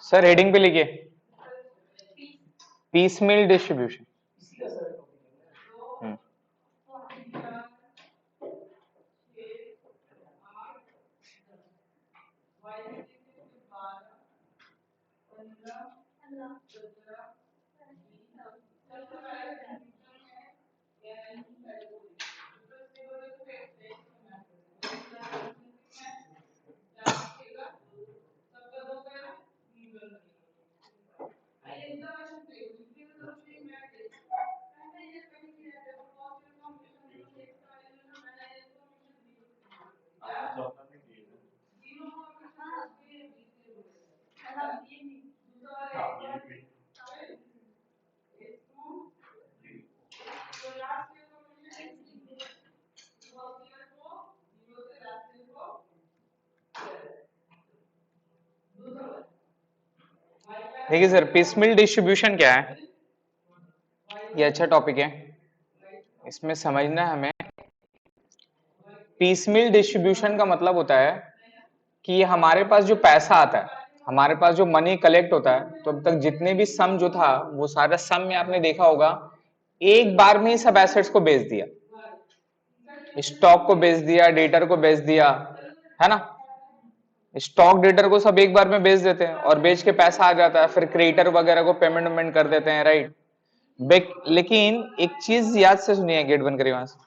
Sir heading पे लिखिए piecemeal distribution. देखिए सर, पीसमील डिस्ट्रीब्यूशन क्या है, ये अच्छा टॉपिक है, इसमें समझना है हमें। पीसमील डिस्ट्रीब्यूशन का मतलब होता है कि हमारे पास जो पैसा आता है, हमारे पास जो मनी कलेक्ट होता है, तो अब तक जितने भी सम जो था वो सारा सम में आपने देखा होगा एक बार में ही सब एसेट्स को बेच दिया, स्टॉक को बेच दिया, डेटर को बेच दिया, है ना। स्टॉक डेटर को सब एक बार में बेच देते हैं और बेच के पैसा आ जाता है, फिर क्रेडिटर वगैरह को पेमेंट वेमेंट कर देते हैं, राइट। लेकिन एक चीज याद से सुनिए, गेट बंद करिए वहां से।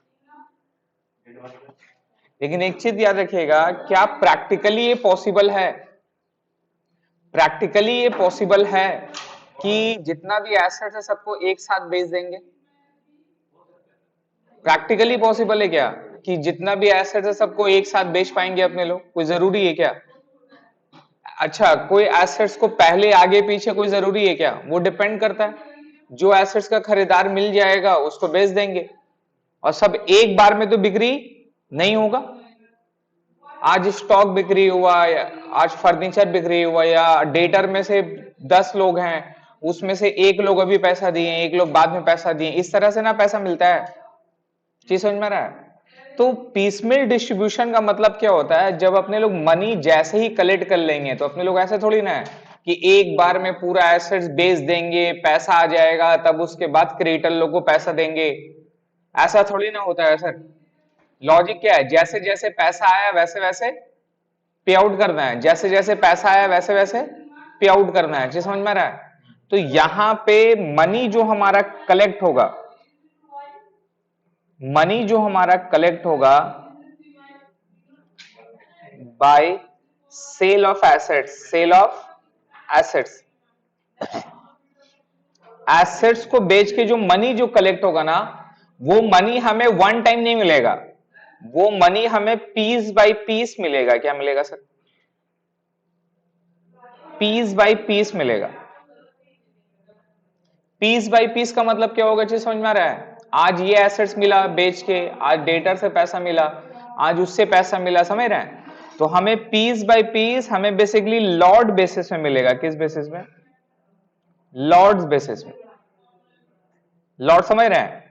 लेकिन एक चीज याद रखिएगा, क्या प्रैक्टिकली ये पॉसिबल है, प्रैक्टिकली ये पॉसिबल है कि जितना भी एसेट है सबको एक साथ बेच देंगे? प्रैक्टिकली पॉसिबल है क्या कि जितना भी एसेट है सबको एक साथ बेच पाएंगे अपने लोग? कोई जरूरी है क्या? अच्छा, कोई एसेट्स को पहले आगे पीछे कोई जरूरी है क्या? वो डिपेंड करता है, जो एसेट्स का खरीदार मिल जाएगा उसको बेच देंगे, और सब एक बार में तो बिक्री नहीं होगा। आज स्टॉक बिक्री हुआ, या आज फर्नीचर बिक्री हुआ, या डेटर में से 10 लोग हैं, उसमें से एक लोग अभी पैसा दिए, एक लोग बाद में पैसा दिए, इस तरह से ना पैसा मिलता है। चीज समझ में रहा है? तो पीसमेल डिस्ट्रीब्यूशन का मतलब क्या होता है, जब अपने लोग मनी जैसे ही कलेक्ट कर लेंगे, तो अपने लोग ऐसे थोड़ी ना है कि एक बार में पूरा एसेट्स बेच देंगे, पैसा आ जाएगा, तब उसके बाद क्रेडिटर लोग को पैसा देंगे, ऐसा थोड़ी ना होता है सर। लॉजिक क्या है, जैसे जैसे पैसा आया वैसे वैसे पे आउट करना है, जैसे जैसे पैसा आया वैसे वैसे पे आउट करना है। जी समझ में आ रहा है? तो यहां पे मनी जो हमारा कलेक्ट होगा, मनी जो हमारा कलेक्ट होगा by sale of assets, sale of assets, assets को बेच के जो मनी जो कलेक्ट होगा ना, वो मनी हमें वन टाइम नहीं मिलेगा, वो मनी हमें पीस बाय पीस मिलेगा। क्या मिलेगा सर? पीस बाय पीस मिलेगा। पीस बाय पीस का मतलब क्या होगा, चीज समझ में आ रहा है? आज ये एसेट्स मिला बेच के, आज डेटर से पैसा मिला, आज उससे पैसा मिला, समझ रहे हैं? तो हमें पीस बाय पीस हमें बेसिकली लॉट बेसिस में मिलेगा। किस बेसिस में? लॉट्स बेसिस में। लॉट समझ रहे हैं?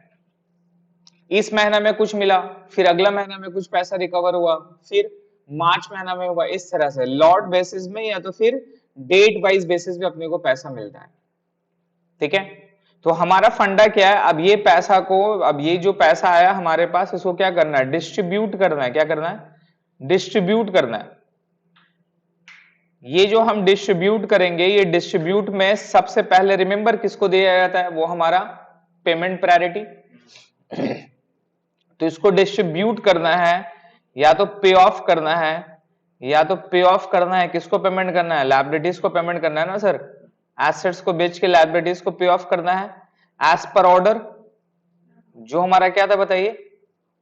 इस महीना में कुछ मिला, फिर अगला महीना में कुछ पैसा रिकवर हुआ, फिर मार्च महीना में हुआ, इस तरह से लॉट बेसिस में या तो फिर डेट वाइज बेसिस में अपने को पैसा मिलता है। ठीक है, तो हमारा फंडा क्या है, अब ये पैसा को, अब ये जो पैसा आया हमारे पास, इसको क्या करना है? डिस्ट्रीब्यूट करना है। क्या करना है? डिस्ट्रीब्यूट करना है। ये जो हम डिस्ट्रीब्यूट करेंगे, ये डिस्ट्रीब्यूट में सबसे पहले रिमेंबर किसको दिया जाता है? वो हमारा पेमेंट प्रायोरिटी। तो इसको डिस्ट्रीब्यूट करना है, या तो पे ऑफ करना है, या तो पे ऑफ करना है, किसको पेमेंट करना है? लायबिलिटीज को पेमेंट करना है ना सर। एसेट्स को बेच के लायबिलिटीज को पे ऑफ करना है एज पर ऑर्डर। जो हमारा क्या था बताइए?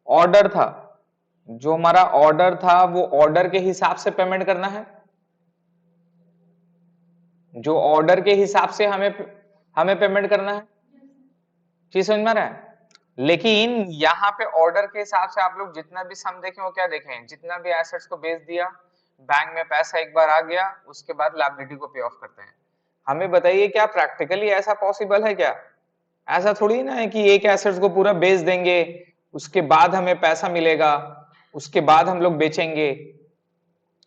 ऑर्डर था। जो हमारा ऑर्डर था वो ऑर्डर के हिसाब से पेमेंट करना है, जो ऑर्डर के हिसाब से हमें हमें पेमेंट करना है। चीज समझ में आ रहा है? लेकिन यहाँ पे ऑर्डर के हिसाब से आप लोग जितना भी सम देखें, वो क्या देखें? जितना भी एसेट्स को बेच दिया, बैंक में पैसा एक बार आ गया, उसके बाद लायबिलिटी को पे ऑफ करते हैं। हमें बताइए, क्या प्रैक्टिकली ऐसा पॉसिबल है क्या? ऐसा थोड़ी ना है कि एक एसेट्स को पूरा बेच देंगे, उसके बाद हमें पैसा मिलेगा, उसके बाद हम लोग बेचेंगे।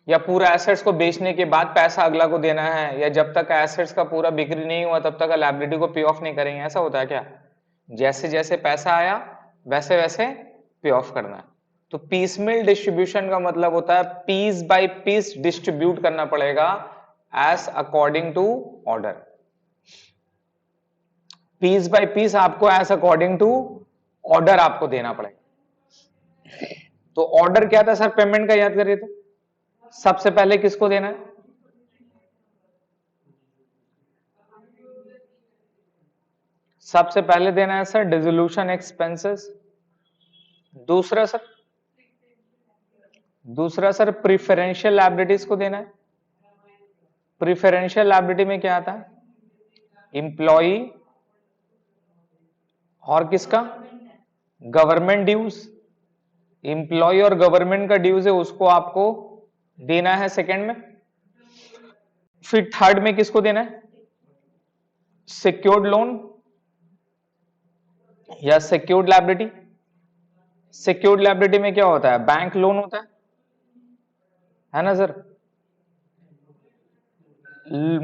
या पूरा एसेट्स को बेचने के बाद पैसा अगला को देना है, या जब तक एसेट्स का पूरा बिक्री नहीं हुआ तब तक लायबिलिटी को पे ऑफ नहीं करेंगे, ऐसा होता है क्या? जैसे जैसे पैसा आया वैसे वैसे पे ऑफ करना है। तो पीसमेल डिस्ट्रीब्यूशन का मतलब होता है पीस बाय पीस डिस्ट्रीब्यूट करना पड़ेगा as according to order. Piece by piece आपको एज अकॉर्डिंग टू ऑर्डर आपको देना पड़ेगा। तो ऑर्डर क्या था सर पेमेंट का, याद करिए तो सबसे पहले किसको देना है? सबसे पहले देना है सर डिसोल्यूशन एक्सपेंसेस। दूसरा सर प्रिफरेंशियल लायबिलिटीज को देना है। प्रिफरेंशियल लायबिलिटी में क्या आता है? इंप्लॉई और किसका? Government dues. इंप्लॉय और गवर्नमेंट का ड्यूज है उसको आपको देना है सेकंड में। फिर थर्ड में किसको देना है? सिक्योर्ड लोन या सिक्योर्ड लायबिलिटी। सिक्योर्ड लायबिलिटी में क्या होता है? बैंक लोन होता है ना सर?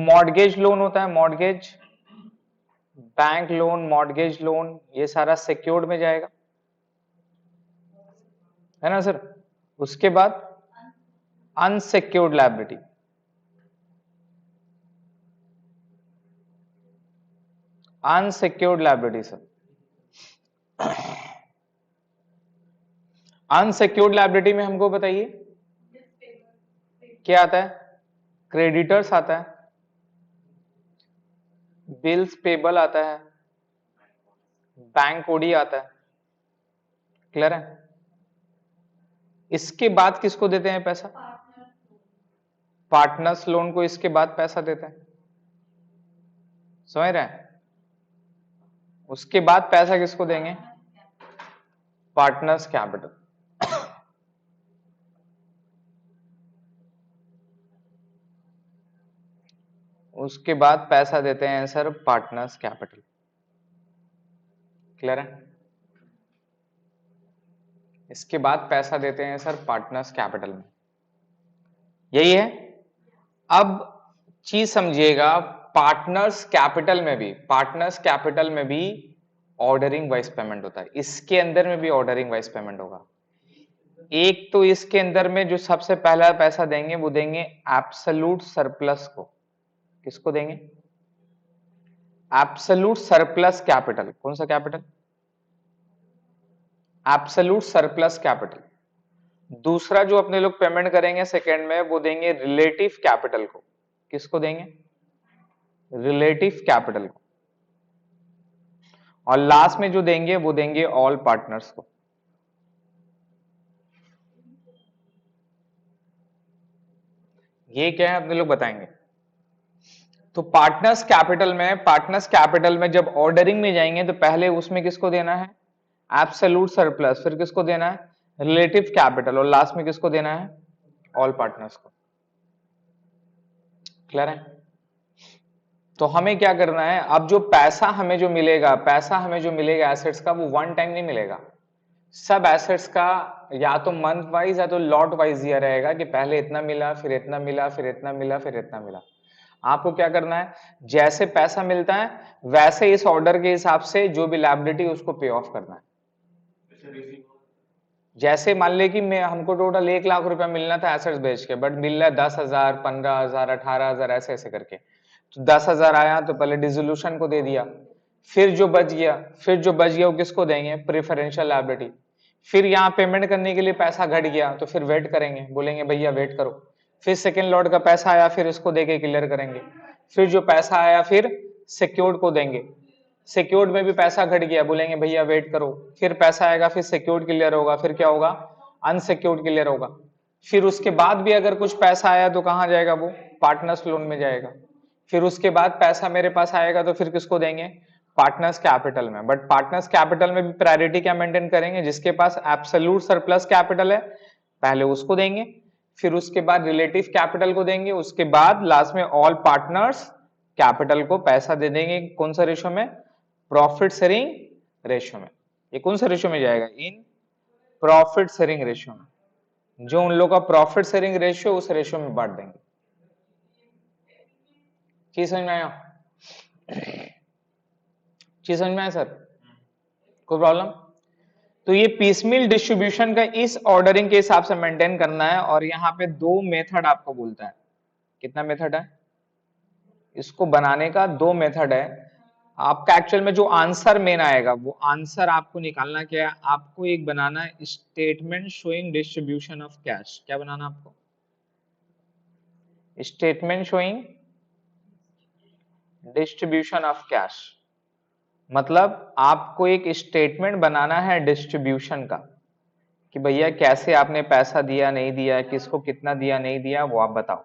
मॉर्गेज लोन होता है, mortgage, bank loan, mortgage loan, ये सारा सिक्योर्ड में जाएगा, है ना सर? उसके बाद unsecured liability. Unsecured liability sir, unsecured liability में हमको बताइए क्या आता है? क्रेडिटर्स आता है, बिल्स पेबल आता है, बैंक ओडी आता है। क्लियर है? इसके बाद किसको देते हैं पैसा? पार्टनर्स लोन को इसके बाद पैसा देते हैं, समझ रहे हैं? उसके बाद पैसा किसको देंगे? Partners capital. उसके बाद पैसा देते हैं सर पार्टनर्स कैपिटल। क्लियर है? इसके बाद पैसा देते हैं सर पार्टनर्स कैपिटल में। यही है। अब चीज समझिएगा, पार्टनर्स कैपिटल में भी ऑर्डरिंग वाइज पेमेंट होता है। इसके अंदर में भी ऑर्डरिंग वाइज पेमेंट होगा। एक तो इसके अंदर में जो सबसे पहला पैसा देंगे वो देंगे एब्सोल्यूट सरप्लस को। किसको देंगे? Absolute surplus capital. कौन सा कैपिटल? Absolute surplus capital. दूसरा जो अपने लोग पेमेंट करेंगे सेकंड में वो देंगे रिलेटिव कैपिटल को। किसको देंगे? रिलेटिव कैपिटल को। और लास्ट में जो देंगे वो देंगे ऑल पार्टनर्स को। ये क्या है अपने लोग बताएंगे। तो पार्टनर्स कैपिटल में जब ऑर्डरिंग में जाएंगे तो पहले उसमें किसको देना है? Absolute surplus. फिर किसको देना है? Relative capital. और लास्ट में किसको देना है? ऑल पार्टनर्स को। क्लियर है? तो हमें क्या करना है, अब जो पैसा हमें जो मिलेगा एसेट्स का, वो वन टाइम नहीं मिलेगा। सब एसेट्स का या तो मंथ वाइज या तो लॉट वाइज दिया रहेगा कि पहले इतना मिला, फिर इतना मिला, फिर इतना मिला, फिर इतना मिला। आपको क्या करना है, जैसे पैसा मिलता है वैसे इस ऑर्डर के हिसाब से जो भी लायबिलिटी उसको पे ऑफ करना है। जैसे मान ले कि मैं हमको टोटल 1 लाख रुपया मिलना था एसेट्स बेच के, बट मिल रहा है 10,000, 15,000, 18,000 ऐसे ऐसे करके। तो 10,000 आया तो पहले डिसोल्यूशन को दे दिया। फिर जो बच गया वो किसको देंगे? Preferential liability. फिर यहाँ पेमेंट करने के लिए पैसा घट गया तो फिर वेट करेंगे, बोलेंगे भैया वेट करो। फिर सेकेंड लॉट का पैसा आया, फिर इसको देके क्लियर करेंगे। फिर जो पैसा आया फिर सिक्योर्ड को देंगे। सिक्योर्ड में भी पैसा घट गया, बोलेंगे भैया वेट करो। फिर पैसा आएगा, फिर सिक्योर्ड क्लियर होगा, फिर क्या होगा? अनसिक्योर्ड क्लियर होगा। फिर उसके बाद भी अगर कुछ पैसा आया तो कहां जाएगा? वो पार्टनर्स लोन में जाएगा। फिर उसके बाद पैसा मेरे पास आएगा तो फिर किसको देंगे? पार्टनर्स कैपिटल में। बट पार्टनर्स कैपिटल में भी प्रायोरिटी क्या मेंटेन करेंगे? जिसके पास एब्सोल्यूट सरप्लस कैपिटल है पहले उसको देंगे, फिर उसके बाद रिलेटिव कैपिटल को देंगे, उसके बाद लास्ट में ऑल पार्टनर्स कैपिटल को पैसा दे देंगे। कौन सा रेशो में? प्रॉफिट शेयरिंग रेशियो में। ये कौन सा रेशियो में जाएगा? इन प्रॉफिट शेयरिंग रेशियो में। जो उन लोग का प्रॉफिट शेयरिंग रेशियो उस रेशियो में बांट देंगे। चीज समझ में आया? चीज समझ में आया सर? कोई प्रॉब्लम? तो ये पीसमील डिस्ट्रीब्यूशन का इस ऑर्डरिंग के हिसाब से मेंटेन करना है। और यहाँ पे दो मेथड आपको बोलता है। कितना मेथड है इसको बनाने का? दो मेथड है। आपका एक्चुअल में जो आंसर मेन आएगा वो आंसर आपको निकालना क्या है? आपको एक बनाना है statement showing distribution of cash. क्या बनाना आपको? Statement showing distribution of cash. मतलब आपको एक स्टेटमेंट बनाना है डिस्ट्रीब्यूशन का कि भैया कैसे आपने पैसा दिया नहीं दिया, किसको कितना दिया नहीं दिया, वो आप बताओ।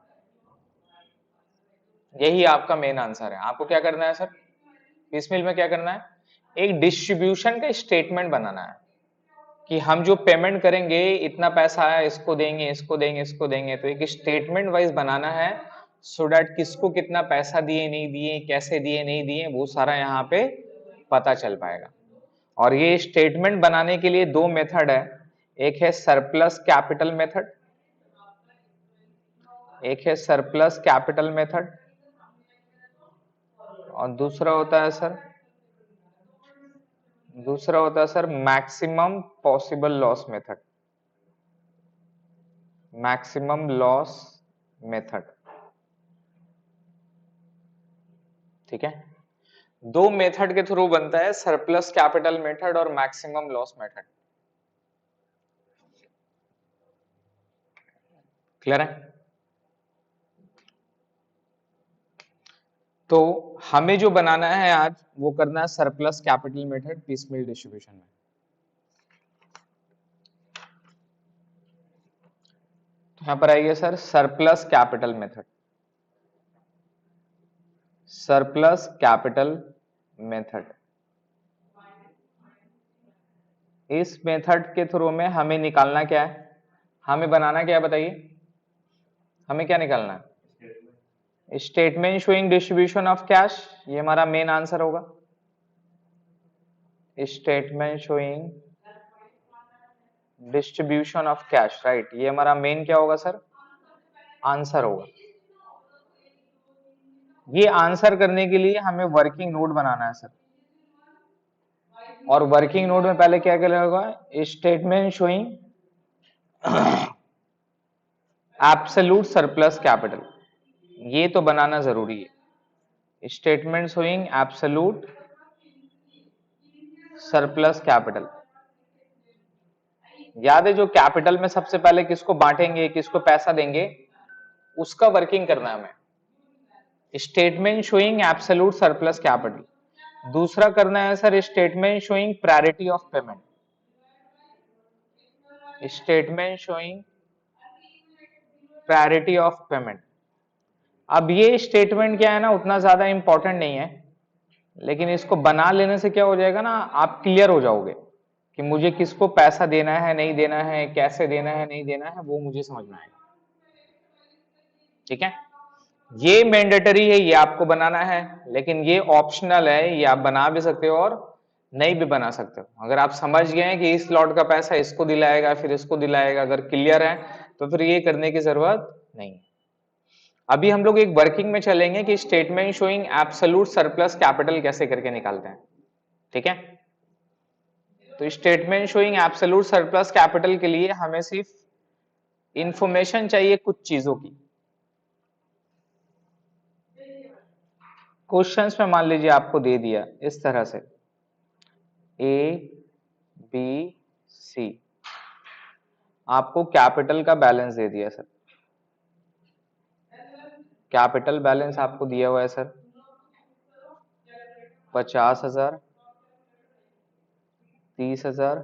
यही आपका मेन आंसर है। आपको क्या करना है सर? पिसमिल में क्या करना है? एक डिस्ट्रीब्यूशन का स्टेटमेंट बनाना है कि हम जो पेमेंट करेंगे इतना पैसा आया, इसको देंगे इसको देंगे इसको देंगे। तो एक स्टेटमेंट वाइज बनाना है सो दैट किसको कितना पैसा दिए नहीं दिए, कैसे दिए नहीं दिए, वो सारा यहाँ पे पता चल पाएगा। और ये स्टेटमेंट बनाने के लिए दो मेथड है। एक है सरप्लस कैपिटल मेथड, एक है सरप्लस कैपिटल मेथड, और दूसरा होता है sir maximum possible loss method. Maximum loss method. ठीक है, दो मेथड के थ्रू बनता है सरप्लस कैपिटल मेथड और मैक्सिमम लॉस मेथड। क्लियर है? तो हमें जो बनाना है आज वो करना है surplus capital method piecemeal distribution में। तो यहां पर आइए sir surplus capital method. Surplus capital method, इस मेथड के थ्रू में हमें निकालना क्या है? हमें बनाना क्या है बताइए? हमें क्या निकालना है? Statement showing distribution of cash. ये हमारा मेन आंसर होगा। Statement showing distribution of cash, right. ये हमारा मेन क्या होगा सर? आंसर होगा। ये आंसर करने के लिए हमें वर्किंग नोट बनाना है सर। और वर्किंग नोट में पहले क्या क्या होगा? Statement showing absolute surplus capital, ये तो बनाना जरूरी है। Statement showing absolute surplus capital. याद है जो कैपिटल में सबसे पहले किसको बांटेंगे, किसको पैसा देंगे, उसका वर्किंग करना है हमें। Statement showing absolute surplus capital. दूसरा करना है sir statement showing priority of payment. Statement showing priority of payment. अब ये स्टेटमेंट क्या है ना, उतना ज्यादा इंपॉर्टेंट नहीं है, लेकिन इसको बना लेने से क्या हो जाएगा ना, आप क्लियर हो जाओगे कि मुझे किसको पैसा देना है नहीं देना है, कैसे देना है नहीं देना है, वो मुझे समझ में आएगा। ठीक है, ये मैंडेटरी है, ये आपको बनाना है, लेकिन ये ऑप्शनल है, ये आप बना भी सकते हो और नहीं भी बना सकते हो। अगर आप समझ गए हैं कि इस लॉट का पैसा इसको दिलाएगा फिर इसको दिलाएगा, अगर क्लियर है तो फिर ये करने की जरूरत नहीं। अभी हम लोग एक वर्किंग में चलेंगे कि statement showing absolute surplus capital कैसे करके निकालते हैं। ठीक है, तो statement showing absolute surplus capital के लिए हमें सिर्फ इंफॉर्मेशन चाहिए कुछ चीजों की। क्वेश्चंस में मान लीजिए आपको दे दिया इस तरह से ए बी सी, आपको कैपिटल का बैलेंस दे दिया सर। कैपिटल बैलेंस आपको दिया हुआ है सर 50,000, 30,000,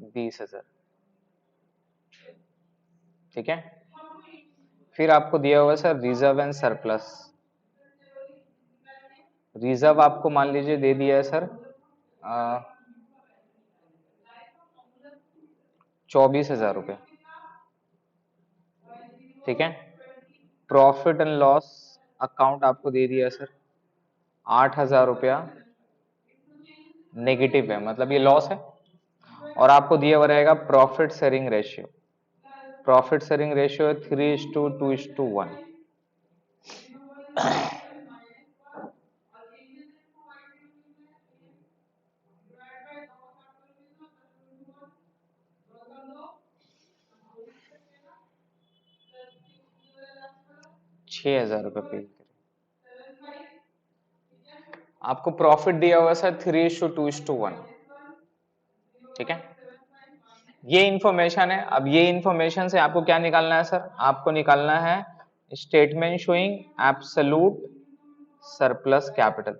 20,000। ठीक है, फिर आपको दिया हुआ है sir reserve and surplus. Reserve आपको मान लीजिए दे दिया है सर 24,000 रुपये। ठीक है, प्रॉफिट एंड लॉस अकाउंट आपको दे दिया है सर 8,000 रुपया नेगेटिव है, मतलब ये लॉस है। और आपको दिया हुआ रहेगा profit sharing ratio. Profit sharing ratio है 3:2:1। ₹6,000 पे आपको प्रॉफिट दिया हुआ सर 3:2:1। ठीक है, ये इंफॉर्मेशन है। अब ये इंफॉर्मेशन से आपको क्या निकालना है सर? आपको निकालना है statement showing absolute surplus capital.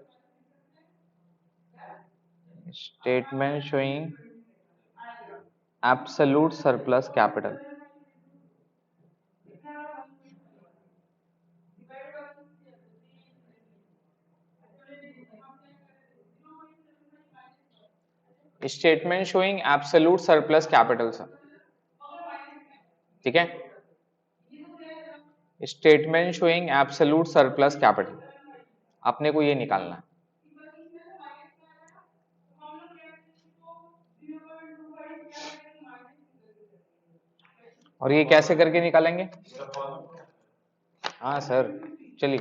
Statement showing absolute surplus capital. Statement showing absolute surplus capital sir. ठीक है, statement showing absolute surplus capital अपने को ये निकालना है। और ये कैसे करके निकालेंगे? हाँ सर, चलिए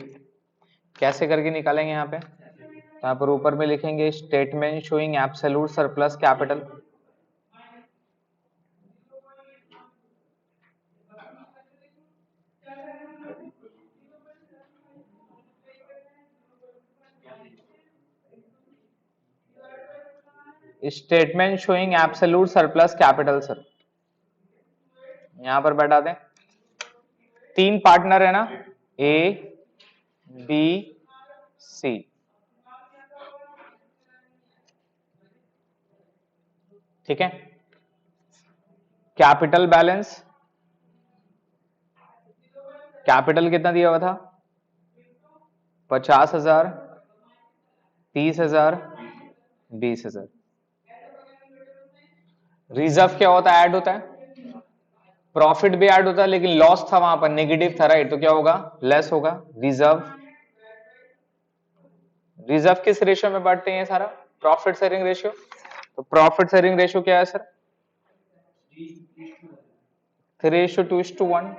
कैसे करके निकालेंगे यहाँ पे? तो यहाँ पर ऊपर में लिखेंगे statement showing absolute surplus capital. Statement showing absolute surplus capital sir, यहां पर बैठा दें। 3 पार्टनर है ना, ए बी सी। ठीक है, कैपिटल बैलेंस, कैपिटल कितना दिया हुआ था? 50,000, 30,000, 20,000। रिजर्व क्या होता है? ऐड होता है। प्रॉफिट भी ऐड होता है, लेकिन लॉस था वहां पर, नेगेटिव था, राइट? तो क्या होगा? लेस होगा। रिजर्व, रिजर्व किस रेशियो में बांटते हैं सारा? Profit sharing ratio. तो प्रॉफिट शेयरिंग रेशियो क्या है सर? 3:2:1।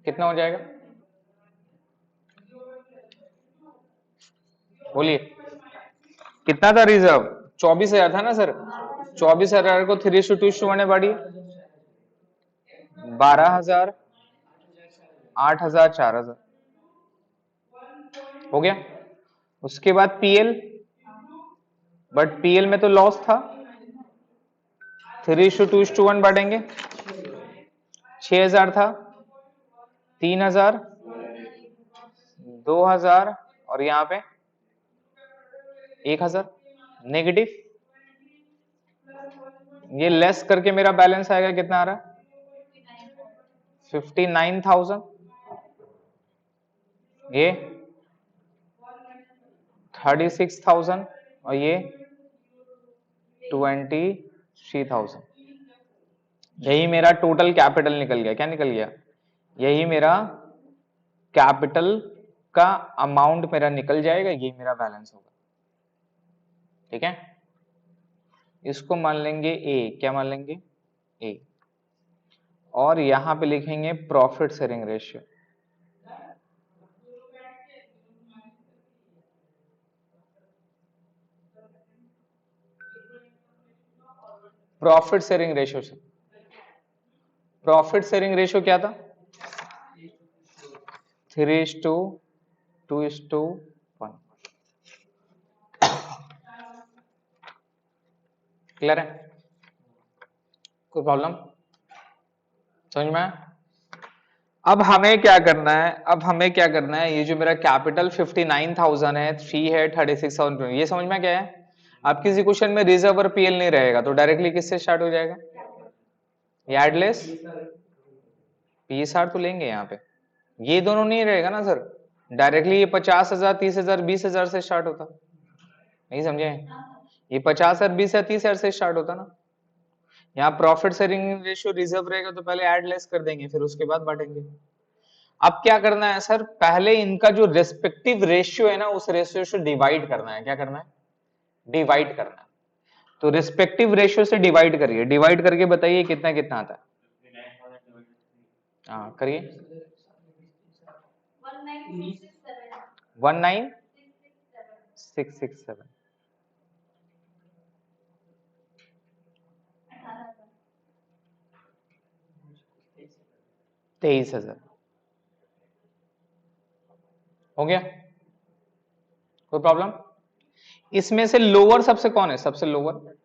कितना हो जाएगा? बोलिए, कितना था रिजर्व? 24,000 था ना सर। 24,000 को 3:2:1 में बांटिए। 12,000, 8,000, 4,000 हो गया। उसके बाद पीएल, बट पीएल में तो लॉस था। 3:2:1 बांटेंगे। 6,000 था, 3,000, 2,000 और यहाँ पे 1,000 नेगेटिव। ये लेस करके मेरा बैलेंस आएगा, कितना आ रहा? 59,000। ये 36,000 और ये 23,000। यही मेरा टोटल कैपिटल निकल गया। क्या निकल गया? यही मेरा कैपिटल का अमाउंट मेरा निकल जाएगा, ये मेरा बैलेंस होगा। ठीक है, इसको मान लेंगे ए। क्या मान लेंगे? ए। और यहां पे लिखेंगे profit sharing ratio. Profit sharing ratio से, प्रॉफिट शेयरिंग रेशियो क्या था? 3:2:1। क्लियर है? कोई प्रॉब्लम समझ में आया? अब हमें क्या करना है? अब हमें क्या करना है? ये जो मेरा कैपिटल 59,000 है, फी है 36,000, ये समझ में क्या है? अब किसी क्वेश्चन में रिजर्व और पीएल नहीं रहेगा, तो डायरेक्टली किससे स्टार्ट हो जाएगा? एडलेस पीएसआर तो लेंगे यहाँ पे, ये दोनों नहीं रहेगा ना सर। डायरेक्टली ये 50,000, 30,000, 20,000 से स्टार्ट होता, नहीं समझे? ये 50,000, 20,000, 30,000 से स्टार्ट होता ना। यहाँ प्रॉफिट शेयरिंग रेशियो रिजर्व रहेगा तो पहले ऐड लेस कर देंगे, फिर उसके बाद बांटेंगे। अब क्या करना है सर? पहले इनका जो रेस्पेक्टिव रेशियो है ना, उस रेशियो से डिवाइड करना है। क्या करना है? डिवाइड करना है। तो रिस्पेक्टिव रेशियो से डिवाइड करिए, डिवाइड करके बताइए कितना कितना आता है। हाँ करिए। 19667 23,000 हो गया। कोई प्रॉब्लम? इसमें से लोअर सबसे कौन है, सबसे लोअर?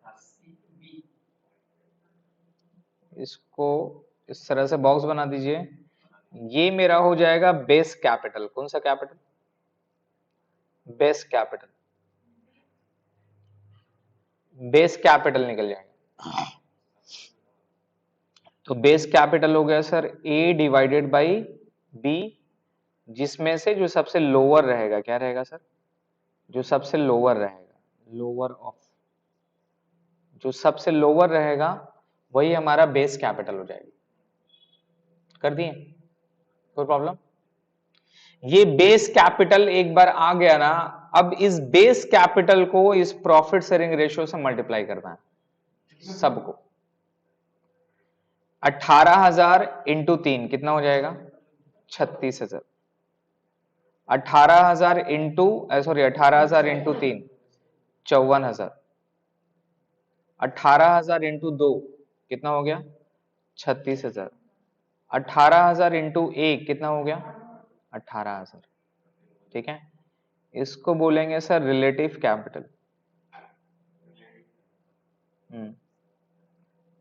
इसको इस तरह से बॉक्स बना दीजिए। ये मेरा हो जाएगा बेस कैपिटल। कौन सा capital? Base capital. Base capital निकल जाएगा। तो बेस कैपिटल हो गया sir A divided by B, जिसमें से जो सबसे लोअर रहेगा क्या रहेगा सर? जो सबसे लोअर रहेगा, लोअर ऑफ, जो सबसे लोअर रहेगा वही हमारा बेस कैपिटल हो जाएगा। कर दिए? कोई प्रॉब्लम? ये बेस कैपिटल एक बार आ गया ना, अब इस बेस कैपिटल को इस प्रॉफिट शेयरिंग रेशियो से मल्टीप्लाई करना है सबको। 18,000 इंटू 3 कितना हो जाएगा? 36,000। 18,000 इंटू 18,000 इंटू 3 54,000। 18,000 इंटू 2 कितना हो गया? 36,000। 18,000 इंटू 1 कितना हो गया? 18,000। ठीक है, इसको बोलेंगे सर रिलेटिव कैपिटल।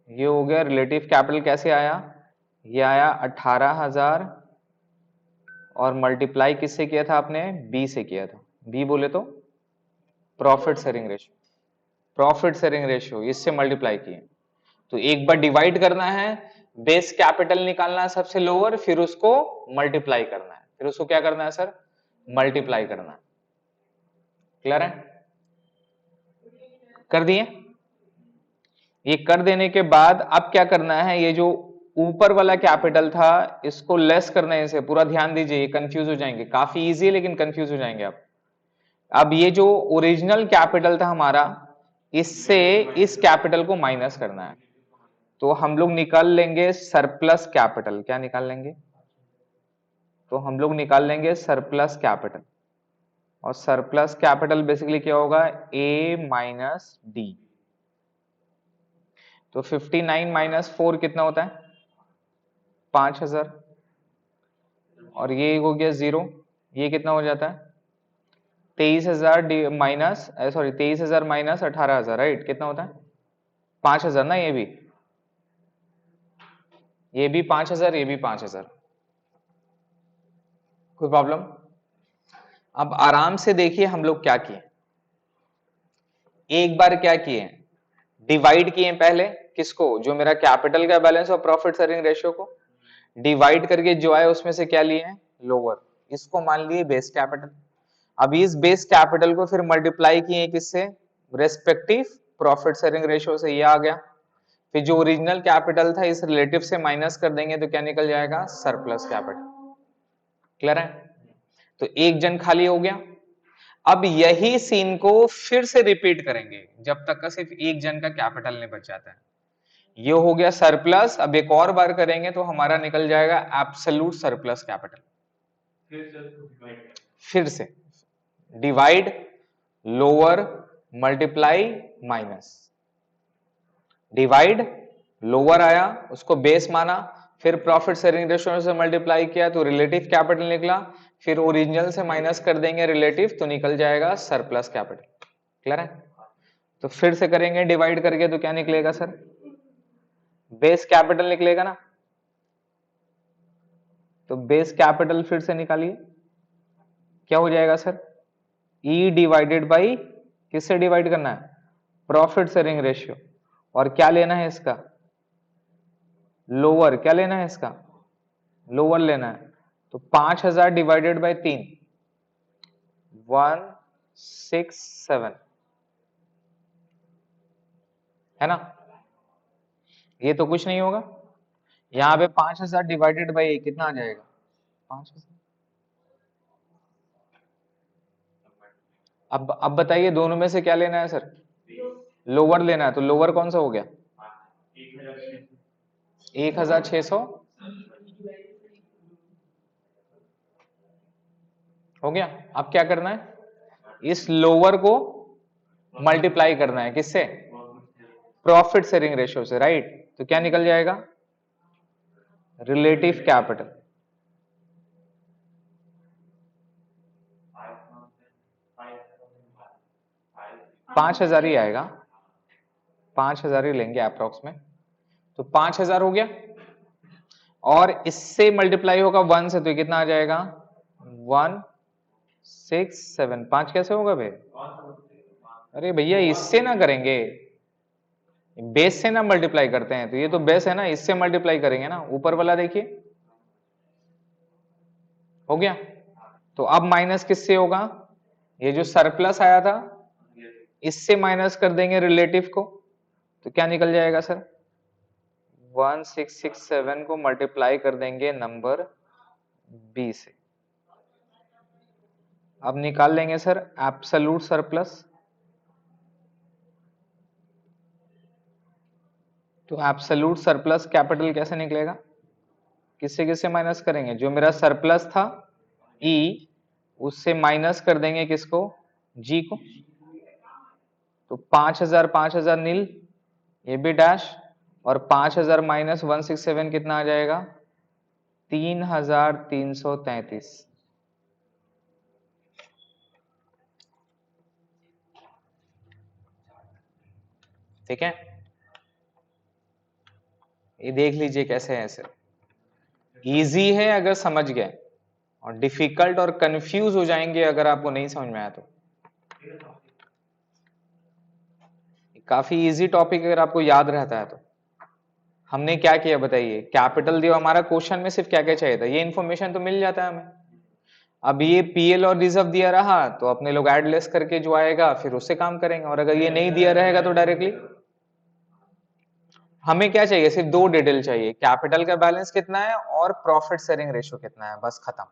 ये हो गया रिलेटिव कैपिटल। कैसे आया? ये आया 18,000 और मल्टीप्लाई किससे किया था आपने? बी से किया था। बी बोले तो profit sharing ratio, profit sharing ratio इससे मल्टीप्लाई किए। तो एक बार डिवाइड करना है, बेस कैपिटल निकालना है सबसे लोअर, फिर उसको मल्टीप्लाई करना है, फिर उसको क्या करना है सर? मल्टीप्लाई करना है। क्लियर है? कर दिए? ये कर देने के बाद अब क्या करना है, ये जो ऊपर वाला कैपिटल था इसको लेस करने से, पूरा ध्यान दीजिए, ये कंफ्यूज हो जाएंगे, काफी इजी है लेकिन कंफ्यूज हो जाएंगे आप। अब ये जो ओरिजिनल कैपिटल था हमारा, इससे इस कैपिटल को माइनस करना है। तो हम लोग निकाल लेंगे सरप्लस कैपिटल। क्या निकाल लेंगे? तो हम लोग निकाल लेंगे सरप्लस कैपिटल। और सरप्लस कैपिटल बेसिकली क्या होगा? ए माइनस डी। तो 59 माइनस 4 कितना होता है? 5,000। और ये हो गया 0, ये कितना हो जाता है? 23,000 माइनस 23,000 माइनस 18,000, राइट? कितना होता है? 5,000 ना, ये भी 5,000, ये भी 5,000। कोई प्रॉब्लम? अब आराम से देखिए हम लोग क्या किए। एक बार क्या किए, डिवाइड किए पहले किसको? जो मेरा कैपिटल का बैलेंस और प्रॉफिट शेयरिंग रेशियो को डिवाइड करके जो आए उसमें से क्या लिए? लोअर। इसको मान लिए बेस कैपिटल। अब इस बेस कैपिटल को फिर मल्टीप्लाई किए किससे? रेस्पेक्टिव प्रॉफिट शेयरिंग रेशियो से, ये आ गया। फिर जो ओरिजिनल कैपिटल था इस रिलेटिव से माइनस कर देंगे तो क्या निकल जाएगा? Surplus capital. क्लियर है? तो एक जन खाली हो गया। अब यही सीन को फिर से रिपीट करेंगे जब तक का सिर्फ एक जन का कैपिटल नहीं बच जाता है। ये हो गया सरप्लस। अब एक और बार करेंगे तो हमारा निकल जाएगा एब्सोल्यूट सरप्लस कैपिटल। फिर से divide, lower, multiply, minus. Divide, lower आया उसको बेस माना, फिर प्रॉफिट शेयरिंग रेशियो से मल्टीप्लाई किया तो रिलेटिव कैपिटल निकला, फिर ओरिजिनल से माइनस कर देंगे रिलेटिव तो निकल जाएगा सरप्लस कैपिटल। क्लियर है? तो फिर से करेंगे डिवाइड करके तो क्या निकलेगा सर? बेस कैपिटल निकलेगा ना। तो बेस कैपिटल फिर से निकालिए, क्या हो जाएगा सर? ई डिवाइडेड बाई, किससे डिवाइड करना है? Profit sharing ratio. और क्या लेना है इसका? लोअर। क्या लेना है इसका? लोअर लेना है। तो 5,000 डिवाइडेड बाई 3 167 है ना। ये तो कुछ नहीं होगा। यहाँ पे 5,000 डिवाइडेड बाई कितना आ जाएगा? 5,000। अब बताइए दोनों में से क्या लेना है सर? लोअर लेना है, तो लोअर कौन सा हो गया? 1600 हो गया। अब क्या करना है? इस लोअर को मल्टीप्लाई करना है किससे? प्रॉफिट शेयरिंग रेशियो से, राइट? तो क्या निकल जाएगा? Relative capital. पांच हजार ही आएगा, 5000 ही लेंगे अप्रोक्स में, तो 5000 हो गया। और इससे मल्टीप्लाई होगा 1 से, तो कितना आ जाएगा? 167। 5 कैसे होगा भाई? अरे भैया इससे ना करेंगे, बेस से ना मल्टीप्लाई करते हैं, तो ये तो बेस है ना, इससे मल्टीप्लाई करेंगे ना। ऊपर वाला देखिए, हो गया। तो अब माइनस किससे होगा? ये जो सरप्लस आया था इससे माइनस कर देंगे रिलेटिव को, तो क्या निकल जाएगा सर? 1667 को मल्टीप्लाई कर देंगे नंबर बी से। अब निकाल लेंगे सर एब्सोल्यूट सरप्लस। तो एब्सोल्यूट सरप्लस कैपिटल कैसे निकलेगा? किससे किससे माइनस करेंगे? जो मेरा सरप्लस था ई, उससे माइनस कर देंगे किसको? जी को। तो 5000 नील, ये भी डैश, और 5000 माइनस 167 कितना आ जाएगा? 3333। ठीक है, ये देख लीजिए कैसे है सर। इजी है अगर समझ गए, और डिफिकल्ट और कंफ्यूज हो जाएंगे अगर आपको नहीं समझ में आया तो। काफी इजी टॉपिक अगर आपको याद रहता है तो। हमने क्या किया बताइए? कैपिटल दिया, हमारा क्वेश्चन में सिर्फ क्या क्या चाहिए था, ये इन्फॉर्मेशन तो मिल जाता है हमें। अब ये पीएल और रिजर्व दिया रहा तो अपने लोग एड लेस करके जो आएगा फिर उससे काम करेंगे, और अगर ये नहीं दिया रहेगा तो डायरेक्टली हमें क्या चाहिए? सिर्फ दो डिटेल चाहिए, कैपिटल का बैलेंस कितना है और प्रॉफिट शेयरिंग रेशियो कितना है, बस खत्म।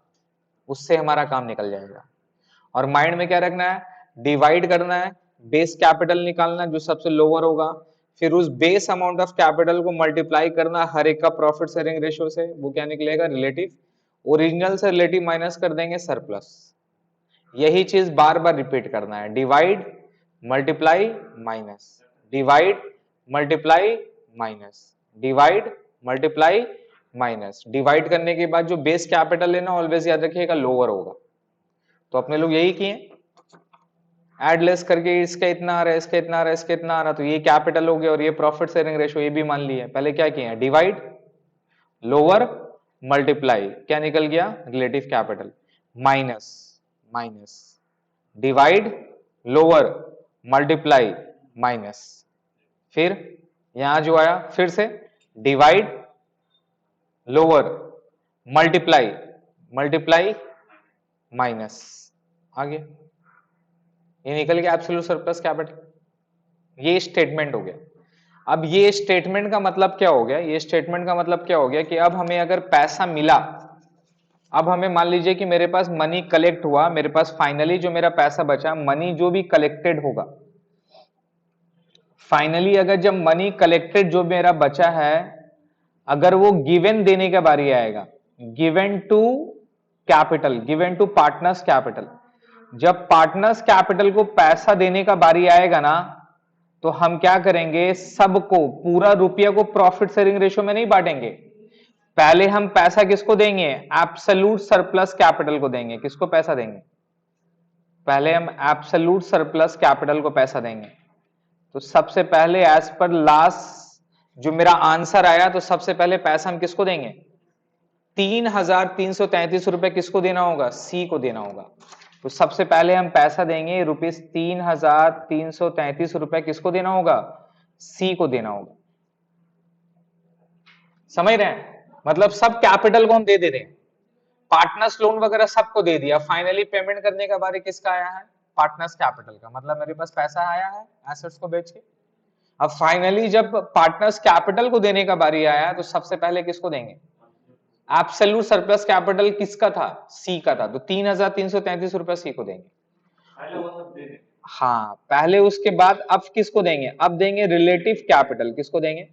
उससे हमारा काम निकल जाएगा। और माइंड में क्या रखना है? डिवाइड करना है, बेस कैपिटल निकालना जो सबसे लोअर होगा, फिर उस बेस अमाउंट ऑफ कैपिटल को मल्टीप्लाई करना हर एक का प्रॉफिट शेयरिंग रेशियो से, वो क्या निकलेगा? रिलेटिव। ओरिजिनल से रिलेटिव माइनस कर देंगे सरप्लस। यही चीज बार बार रिपीट करना है, divide multiply minus, divide multiply minus, divide multiply minus. Divide करने के बाद जो बेस कैपिटल लेना ऑलवेज याद रखिएगा लोअर होगा। तो अपने लोग यही किए, एड लेस करके इसका इतना आ रहा है, इसका इतना आ रहा है, इसका इतना आ रहा है, तो ये कैपिटल हो गया, और ये प्रॉफिट शेयरिंग रेशियो ये भी मान लिया। पहले क्या किए? डिवाइड, लोअर, मल्टीप्लाई, क्या निकल गया? Relative capital, minus, minus, divide, lower, multiply, minus. फिर यहां जो आया फिर से divide, lower, multiply, multiply, minus, आ गया। ये निकल गया एब्सोल्यूट सरप्लस कैपिटल। ये स्टेटमेंट हो गया। अब ये स्टेटमेंट का मतलब क्या हो गया? ये स्टेटमेंट का मतलब क्या हो गया कि अब हमें अगर पैसा मिला, अब हमें मान लीजिए कि मेरे पास मनी कलेक्ट हुआ, मेरे पास फाइनली जो मेरा पैसा बचा, मनी जो भी कलेक्टेड होगा, फाइनली अगर जब मनी कलेक्टेड जो मेरा बचा है, अगर वो गिवन देने का बारी आएगा, given to capital, given to partners capital, जब पार्टनर्स कैपिटल को पैसा देने का बारी आएगा ना, तो हम क्या करेंगे? सबको, पूरा रुपया को प्रॉफिट शेयरिंग रेशियो में नहीं बांटेंगे। पहले हम पैसा किसको देंगे? एब्सोल्यूट सरप्लस कैपिटल को देंगे। किसको पैसा देंगे? पहले हम एब्सोल्यूट सरप्लस कैपिटल को पैसा देंगे। तो सबसे पहले एज पर लास्ट जो मेरा आंसर आया, तो सबसे पहले पैसा हम किसको देंगे? 3333 रुपए किसको देना होगा? सी को देना होगा। तो सबसे पहले हम पैसा देंगे रुपीज 3333 रुपए किसको देना होगा? सी को देना होगा। समझ रहे हैं? मतलब सब कैपिटल को हम दे रहे हैं, पार्टनर्स लोन वगैरह सबको दे दिया। फाइनली पेमेंट करने का बारी किसका आया है? पार्टनर्स कैपिटल का। मतलब मेरे पास पैसा आया है एसेट्स को बेच के। अब फाइनली जब पार्टनर्स कैपिटल को देने का बारी आया, तो सबसे पहले किसको देंगे? एब्सोल्यूट सरप्लस कैपिटल किसका था? सी का था, तो 3333 रुपए सी को देंगे। हाँ पहले, उसके बाद अब किसको देंगे, अब देंगे रिलेटिव कैपिटल, किसको देंगे,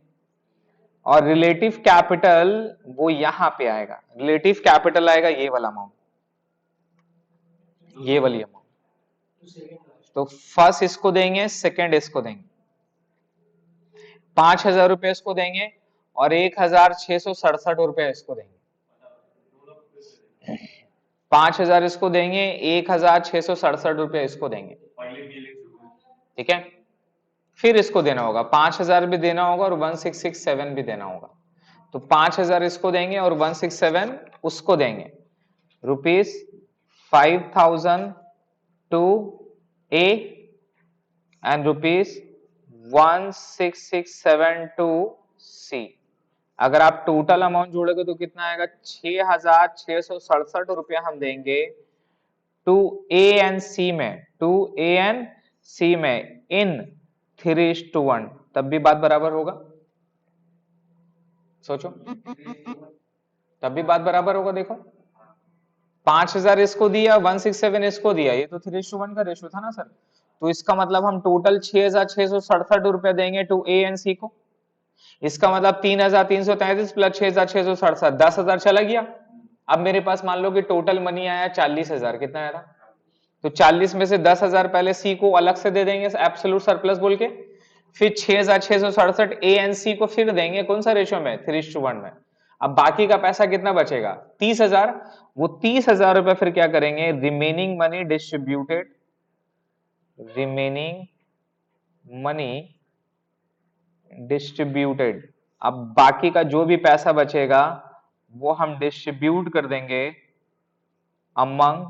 और रिलेटिव कैपिटल वो यहां पे आएगा, रिलेटिव कैपिटल आएगा ये वाला अमाउंट, ये वाली अमाउंट। तो फर्स्ट इसको देंगे, सेकंड इसको देंगे, 5,000 रुपए इसको देंगे और 1,667 रुपए इसको देंगे। 5,000 इसको देंगे, 1,667 रुपए इसको देंगे, ठीक है। फिर इसको देना होगा, 5,000 भी देना होगा और 1,667 भी देना होगा। तो 5,000 इसको देंगे और 167 उसको देंगे, ₹5,000 टू ए एंड ₹1,667 टू सी। अगर आप टोटल अमाउंट जोड़ोगे तो कितना आएगा, 6,667 रुपया हम देंगे टू ए एंड सी में, टू ए एंड सी में इन 3:1, तब भी बात बराबर होगा, सोचो, तब भी बात बराबर होगा। देखो 5,000 इसको दिया, 167 इसको दिया, ये तो 3:1 का रेशियो था ना सर। तो इसका मतलब हम टोटल 6,667 रुपया देंगे टू ए एंड सी को। इसका मतलब 3,333 प्लस 6,667, 10,000 चला गया। अब मेरे पास मान लो कि टोटल मनी आया 40,000, कितना आया था, तो 40 में से 10,000 पहले सी को अलग से दे देंगे एब्सोल्यूट सरप्लस बोल के, फिर 6,667 ए एंड सी को फिर देंगे, कौन सा रेशियो में, 3:1 में। अब बाकी का पैसा कितना बचेगा, 30,000। वो 30,000 रुपए फिर क्या करेंगे, remaining money distributed, remaining money distributed. अब बाकी का जो भी पैसा बचेगा वो हम डिस्ट्रीब्यूट कर देंगे among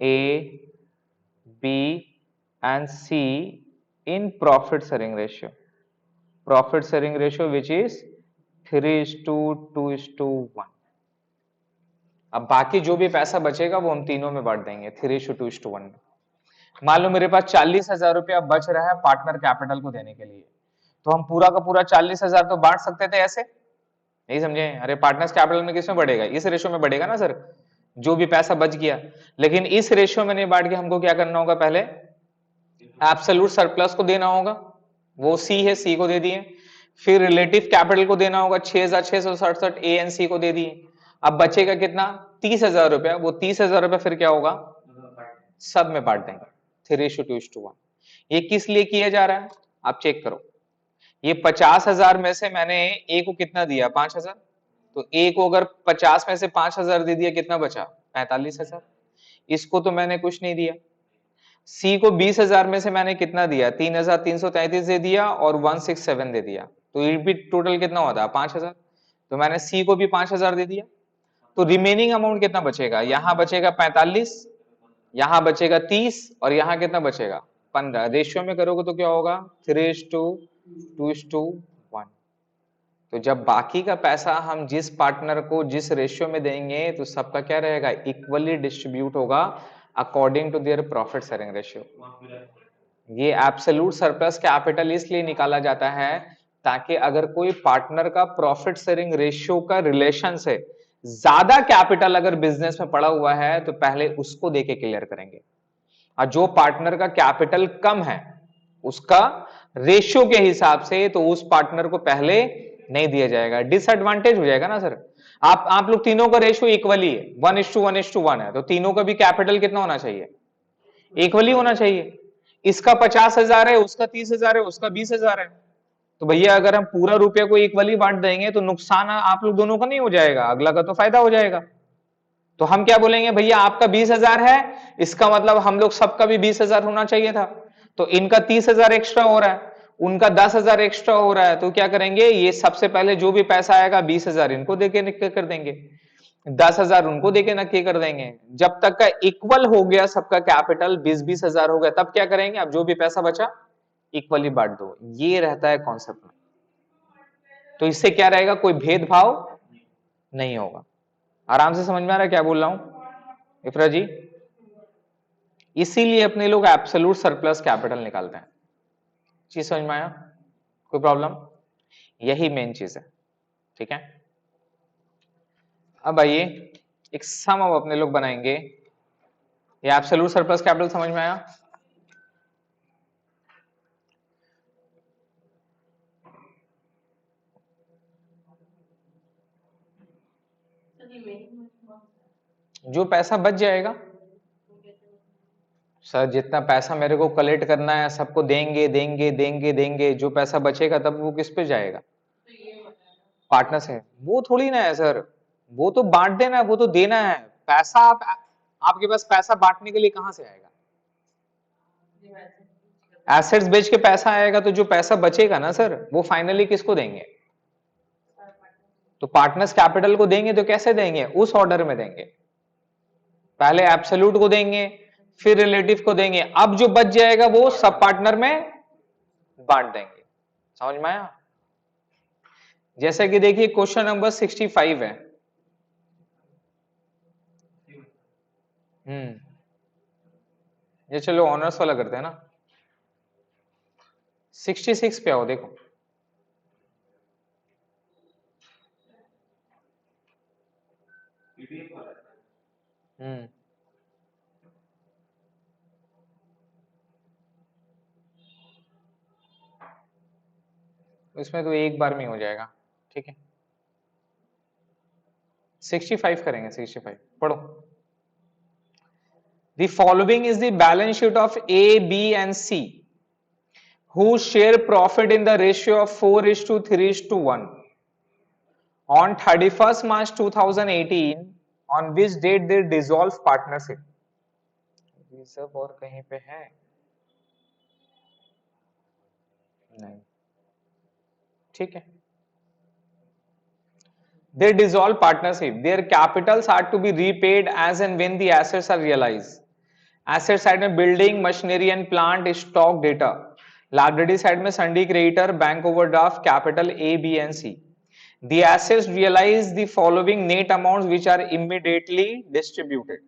A, B and C in profit sharing ratio, profit sharing ratio which is 3:2:1। अब बाकी जो भी पैसा बचेगा वो हम तीनों में बांट देंगे 3:2:1 में। मान लो मेरे पास 40,000 रुपया बच रहा है पार्टनर कैपिटल को देने के लिए, तो हम पूरा का पूरा 40,000 तो बांट सकते थे ऐसे, नहीं समझे, अरे पार्टनर्स कैपिटल में किसमें बढ़ेगा, इस रेशियो में बढ़ेगा ना सर, जो भी पैसा बच गया। लेकिन इस रेशियो में नहीं बांट के हमको क्या करना होगा, पहले एब्सोल्यूट सरप्लस को देना होगा, वो सी है, सी को दे दिए। फिर रिलेटिव कैपिटल को देना होगा, 6,667 ए एन सी को दे दिए। अब बचेगा कितना, 30,000 रुपया, वो 30,000 रुपया फिर क्या होगा, सब में बांट देंगे 3:2:1। ये किस लिए किया जा रहा है, आप चेक करो। ये 50,000 में से मैंने ए को कितना दिया, 5,000, तो ए को अगर 50 में से 5,000 दे दिया, कितना बचा, 45,000। इसको तो मैंने कुछ नहीं दिया। सी को 20,000 में से मैंने कितना दिया, 3,333 दे दिया और 167 दे दिया, तो ये भी टोटल कितना होता है, 5,000। तो मैंने सी को भी 5,000 दे दिया। तो रिमेनिंग अमाउंट कितना बचेगा, यहां बचेगा 45, यहां बचेगा 30 और यहां कितना बचेगा, 15। रेशियो में करोगे तो क्या होगा, 3:2:1। तो जब बाकी का पैसा हम जिस पार्टनर को जिस रेशियो में देंगे तो सबका क्या रहेगा, इक्वली डिस्ट्रीब्यूट होगा according to their profit sharing ratio. ये एब्सोल्यूट सरप्लस कैपिटल इसलिए निकाला जाता है ताकि अगर कोई पार्टनर का प्रॉफिट शेयरिंग रेशियो का रिलेशन से ज्यादा कैपिटल अगर बिजनेस में पड़ा हुआ है तो पहले उसको देके क्लियर करेंगे, और जो पार्टनर का कैपिटल कम है उसका रेशियो के हिसाब से तो उस पार्टनर को पहले नहीं दिया जाएगा, डिसएडवांटेज हो जाएगा ना सर। आप लोग तीनों का रेशियो इक्वली है, 1:1:1 है, तो तीनों का भी कैपिटल कितना होना चाहिए, इक्वली होना चाहिए। इसका 50,000 है, उसका 30,000 है, उसका 20,000 है, तो भैया अगर हम पूरा रुपया को इक्वली बांट देंगे तो नुकसान आप लोग दोनों का नहीं हो जाएगा, अगला का तो फायदा हो जाएगा। तो हम क्या बोलेंगे, भैया आपका 20,000 है, इसका मतलब हम लोग सबका भी 20,000 होना चाहिए था, तो इनका 30,000 एक्स्ट्रा हो रहा है, उनका 10,000 एक्स्ट्रा हो रहा है, तो क्या करेंगे, ये सबसे पहले जो भी पैसा आएगा 20,000 इनको देके नक्की कर देंगे, 10,000 उनको देके नक्की कर देंगे। जब तक का इक्वल हो गया सबका कैपिटल 20,000 हो गया, तब क्या करेंगे, अब जो भी पैसा बचा इक्वली बांट दो, ये रहता है कॉन्सेप्ट में। तो इससे क्या रहेगा, कोई भेदभाव नहीं होगा। आराम से समझ में आ रहा है क्या बोल रहा हूं इफ्रा जी। इसीलिए अपने लोग एब्सोल्यूट सरप्लस कैपिटल निकालते हैं। चीज समझ में आया, कोई प्रॉब्लम, यही मेन चीज है, ठीक है। अब आइए एक सम अब अपने लोग बनाएंगे ये एब्सोल्यूट सरप्लस कैपिटल समझ में आया? जो पैसा बच जाएगा सर, जितना पैसा मेरे को कलेक्ट करना है सबको देंगे देंगे देंगे देंगे, जो पैसा बचेगा तब वो किस पे जाएगा? पार्टनर से। वो थोड़ी ना है सर, वो तो बांट देना है, वो तो देना है पैसा। आपके पास पैसा बांटने के लिए कहां से आएगा? एसेट्स बेच के पैसा आएगा, तो जो पैसा बचेगा ना सर, वो फाइनली किसको देंगे? तो पार्टनर्स कैपिटल को देंगे। तो कैसे देंगे? उस ऑर्डर में देंगे, पहले एब्सोल्यूट को देंगे, फिर रिलेटिव को देंगे, अब जो बच जाएगा वो सब पार्टनर में बांट देंगे। समझ में आया? जैसे कि देखिए क्वेश्चन नंबर 65 है। ये चलो ऑनर्स वाला करते हैं ना। 66 पे आओ, देखो इसमें तो एक बार में हो जाएगा। ठीक है, 65 करेंगे। 65 पढ़ो। The following is the balance sheet of A, B and C, whose share profit in the ratio of 4:3:1 on 31st March 2018, on which date they dissolve partnership. ये सब और कहीं पे है? नहीं। ठीक है, they dissolve partnership. Their capitals are to be repaid as and when the assets are realized. Asset side में building, machinery and plant, stock, debtor. Liability side में sundry creditor, bank overdraft, capital A, B and C. The assets realize the following net amounts which are immediately distributed.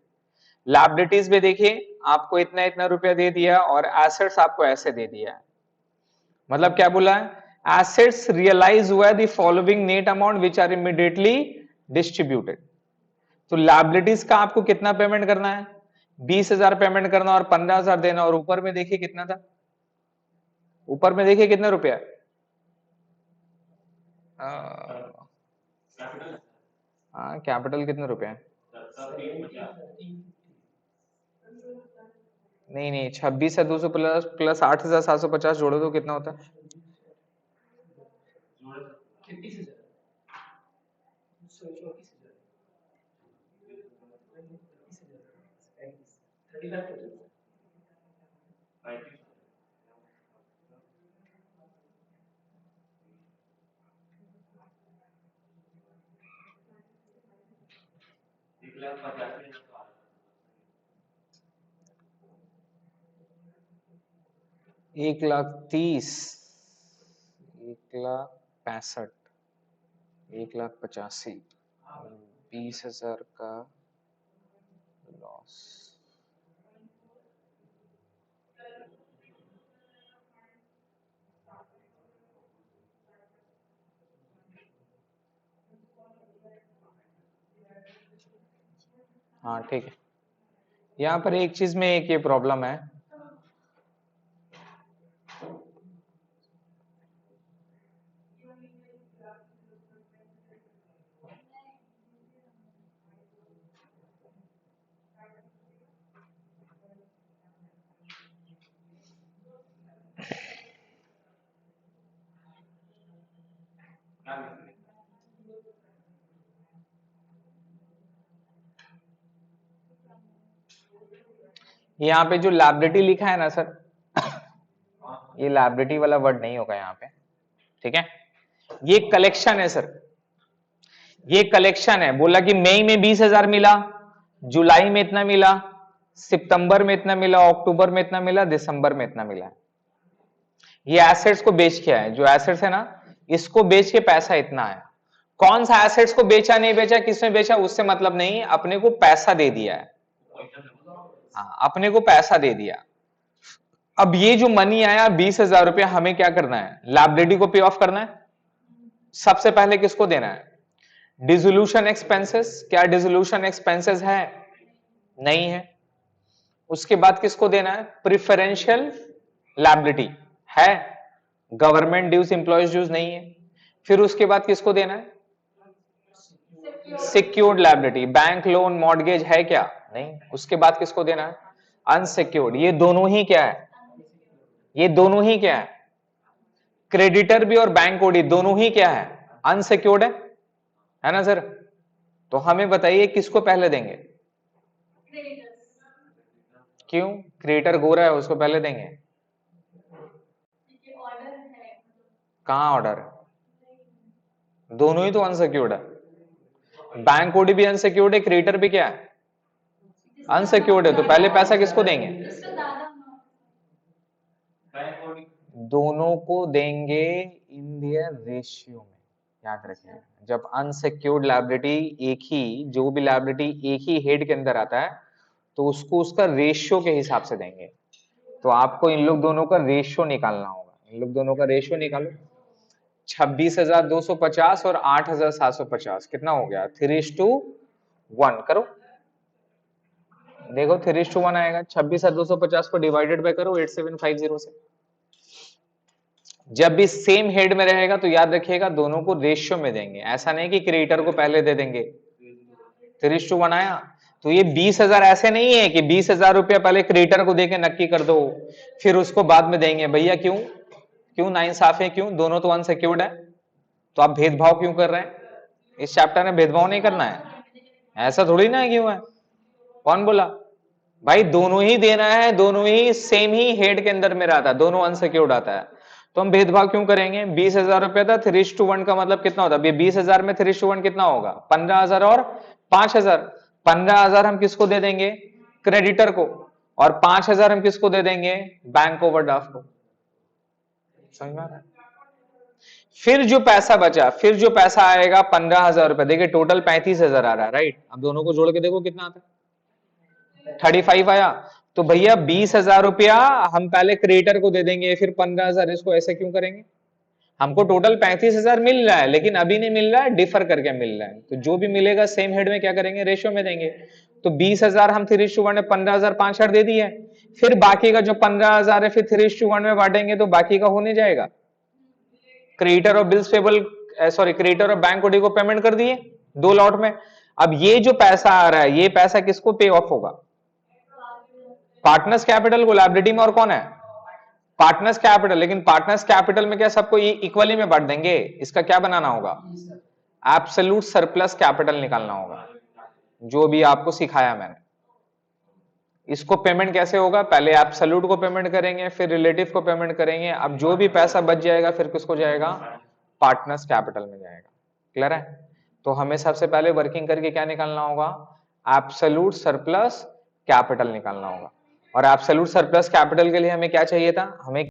Liabilities में देखिए आपको इतना इतना रुपया दे दिया और एसेट्स आपको ऐसे दे दिया है। मतलब क्या बोला है? एसेट्स रियलाइज हुआ है the following net amount which are immediately distributed. तो लाइबिलिटीज का आपको कितना पेमेंट करना है? 20,000 पेमेंट करना और 15,000 देना। और ऊपर में देखिए कितना था, ऊपर में देखिए कितना रुपया है। हाँ, कैपिटल कितना रुपया है? नहीं नहीं, 26 है 200 प्लस 8,750 जोड़ो तो कितना होता है? 1,30,000, 1,65,000, 1,85,000, 20,000 का लॉस। हाँ ठीक है, यहाँ पर एक चीज में एक ये प्रॉब्लम है, यहाँ पे जो लाइबिलिटी लिखा है ना सर, ये लाइबिलिटी वाला वर्ड नहीं होगा यहाँ पे। ठीक है, ये कलेक्शन है सर, ये कलेक्शन है। बोला कि मई में 20,000 मिला, जुलाई में इतना मिला, सितंबर में इतना मिला, अक्टूबर में इतना मिला, दिसंबर में इतना मिला। ये एसेट्स को बेच के आए, जो एसेट्स है ना इसको बेच के पैसा इतना आया। कौन सा एसेट्स को बेचा नहीं बेचा, किसने बेचा उससे मतलब नहीं, अपने को पैसा दे दिया है। हाँ, अपने को पैसा दे दिया। अब ये जो मनी आया 20,000 रुपया, हमें क्या करना है? लाइबिलिटी को पे ऑफ करना है। सबसे पहले किसको देना है? Dissolution expenses. क्या डिसोल्यूशन एक्सपेंसेस है? नहीं है। उसके बाद किसको देना है? प्रिफरेंशियल लायबिलिटी है, गवर्नमेंट ड्यूज एम्प्लॉयज ड्यूज नहीं है। फिर उसके बाद किसको देना है? Secured liability, bank loan mortgage है क्या? नहीं। उसके बाद किसको देना है? अनसिक्योर्ड। ये दोनों ही क्या है? ये दोनों ही क्या है? क्रेडिटर भी और बैंक ओडी दोनों ही क्या है? अनसिक्योर्ड है ना सर? तो हमें बताइए किसको पहले देंगे? क्यों? क्रेडिटर गोरा है उसको पहले देंगे? कहां ऑर्डर है? दोनों ही तो अनसिक्योर्ड है। बैंक ओडी भी अनसिक्योर्ड है, क्रेडिटर भी क्या है? अनसिक्योर्ड है। तो पहले पैसा किसको देंगे? दोनों को देंगे इन देयर रेशियो में। याद रखिए, जब अनसिक्योर्ड लायबिलिटी एक ही, जो भी लायबिलिटी एक ही हेड के अंदर आता है तो उसको उसका रेशियो के हिसाब से देंगे। तो आपको इन लोग दोनों का रेशियो निकालना होगा। इन लोग दोनों का रेशियो निकालो। 26,250 और 8,750 कितना हो गया? 3:1 करो। देखो 3:1 आएगा। 26,250 को डिवाइडेड बाय करो 8750 से। जब भी सेम हेड में रहेगा तो याद रखिएगा दोनों को रेशियो में देंगे। ऐसा नहीं कि क्रिएटर को पहले दे देंगे। 3:1 आया तो ये 20,000 ऐसे नहीं है कि 20,000 रुपया पहले क्रिएटर को देके नक्की कर दो फिर उसको बाद में देंगे। भैया क्यों? क्यों नाइंसाफ है? क्यों? दोनों तो अनसिक्योर्ड है, तो आप भेदभाव क्यों कर रहे हैं? इस चैप्टर में भेदभाव नहीं करना है। ऐसा थोड़ी ना है। क्यों है? कौन बोला? भाई दोनों ही देना है, दोनों ही सेम ही हेड के अंदर में आता है, दोनों अनसिक्योर्ड आता है, तो हम भेदभाव क्यों करेंगे? 20,000 रुपया था, 3:1 का मतलब कितना होता है? 20,000 में 3:1 कितना होगा? 15,000 और 5,000। 15,000 हम किसको दे देंगे? क्रेडिटर को। और 5,000 हम किसको दे देंगे? बैंक ओवरड्राफ्ट को। समझ में आ रहा है? फिर जो पैसा बचा, फिर जो पैसा आएगा 15,000 रुपया। देखिए टोटल 35,000 आ रहा है, राइट? अब दोनों को जोड़ के देखो कितना आता है। 35 आया। तो भैया 20,000 रुपया हम पहले क्रिएटर को दे देंगे, फिर 15,000 इसको। ऐसे क्यों करेंगे? हमको टोटल 35,000 मिल रहा है, लेकिन अभी नहीं मिल रहा है, डिफर करके मिल रहा है। तो जो भी मिलेगा सेम हेड में क्या करेंगे? रेशियो में देंगे। तो 20,000 हम 3:1 में 15,000 5 दे दिए। फिर बाकी का जो 15,000 है फिर 3:1 में बांटेंगे तो बाकी का होने जाएगा। क्रिएटर और बिल्स पेबल, सॉरी, क्रिएटर और बैंक ओडी को पेमेंट कर दिए 2 लॉट में। अब ये जो पैसा आ रहा है, ये पैसा किसको पे ऑफ होगा? पार्टनर्स कैपिटल को। लायबिलिटी में और कौन है? Partners capital. लेकिन पार्टनर्स कैपिटल में क्या सबको इक्वली में बांट देंगे? इसका क्या बनाना होगा? एब्सोल्यूट सरप्लस कैपिटल निकालना होगा, जो भी आपको सिखाया मैंने। इसको पेमेंट कैसे होगा? पहले एब्सोल्यूट को पेमेंट करेंगे, फिर रिलेटिव को पेमेंट करेंगे। अब जो भी पैसा बच जाएगा फिर किसको जाएगा? पार्टनर्स कैपिटल में जाएगा। क्लियर है? तो हमें सबसे पहले वर्किंग करके क्या निकालना होगा? एब्सोल्यूट सरप्लस कैपिटल निकालना होगा। और एब्सोल्यूट सरप्लस कैपिटल के लिए हमें क्या चाहिए था? हमें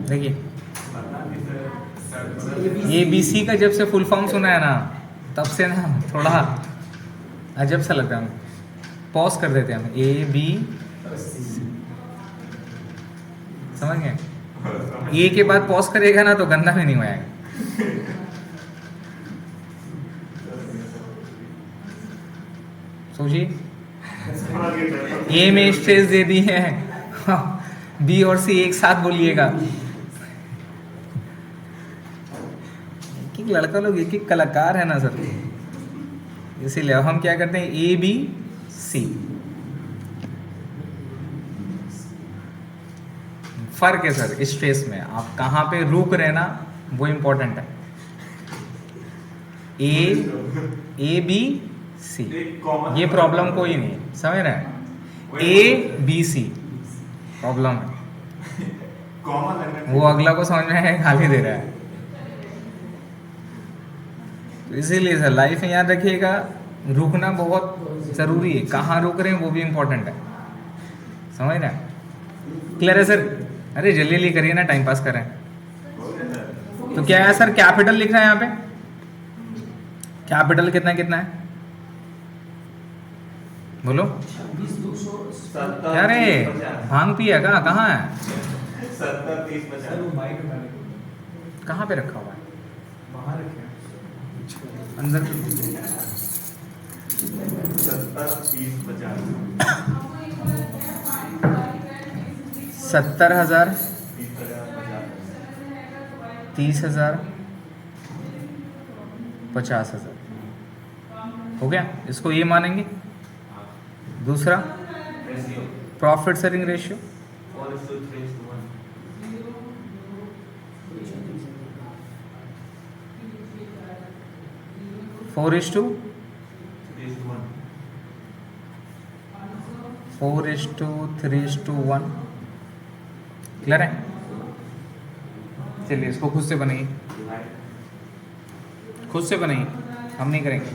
देखिए ये बीसी का जब से फुल फॉर्म सुना है ना तब से ना थोड़ा अजब सा लगता है। पॉज कर देते हैं हम। ए बी, समझ गए? ए के बाद पॉज करेगा ना तो गंदा भी नहीं हो जाएगा। सोचिए, ए में स्ट्रेस दे दी है, बी और सी एक साथ बोलिएगा। एक एक लड़का लोग एक एक कलाकार है ना सर, इसीलिए अब हम क्या करते हैं, ए बी सी। फर्क है सर स्ट्रेस में, आप कहाँ पे रुक रहे ना वो इम्पोर्टेंट है। ए बी सी, ये प्रॉब्लम कोई नहीं है, समझ रहे हैं। ए बी सी प्रॉब्लम है, वो अगला को समझ में है, गाली दे रहा है। तो इसीलिए सर लाइफ में याद रखिएगा, रुकना बहुत ज़रूरी है, कहाँ रुक रहे हैं वो भी इम्पोर्टेंट है, समझ रहे हैं। क्लियर है सर? अरे जल्दी जल्दी करिए ना, टाइम पास करें। तो क्या है सर, कैपिटल लिख रहा है यहाँ पे, कैपिटल कितना कितना है बोलो। क्या रे, भांग पिया कहाँ है, 70 30 50 कहाँ पे रखा हुआ है, बाहर रखे अंदर। 70 30 50 70,000, 30 50 30,000, 50,000 हो गया, इसको ये मानेंगे। दूसरा ratio profit selling ratio, 4:3:1 4:1, 3:1 4:3:1। Clear है? चलिए इसको खुद से बनाइए, खुद से बनाइए, हम नहीं करेंगे।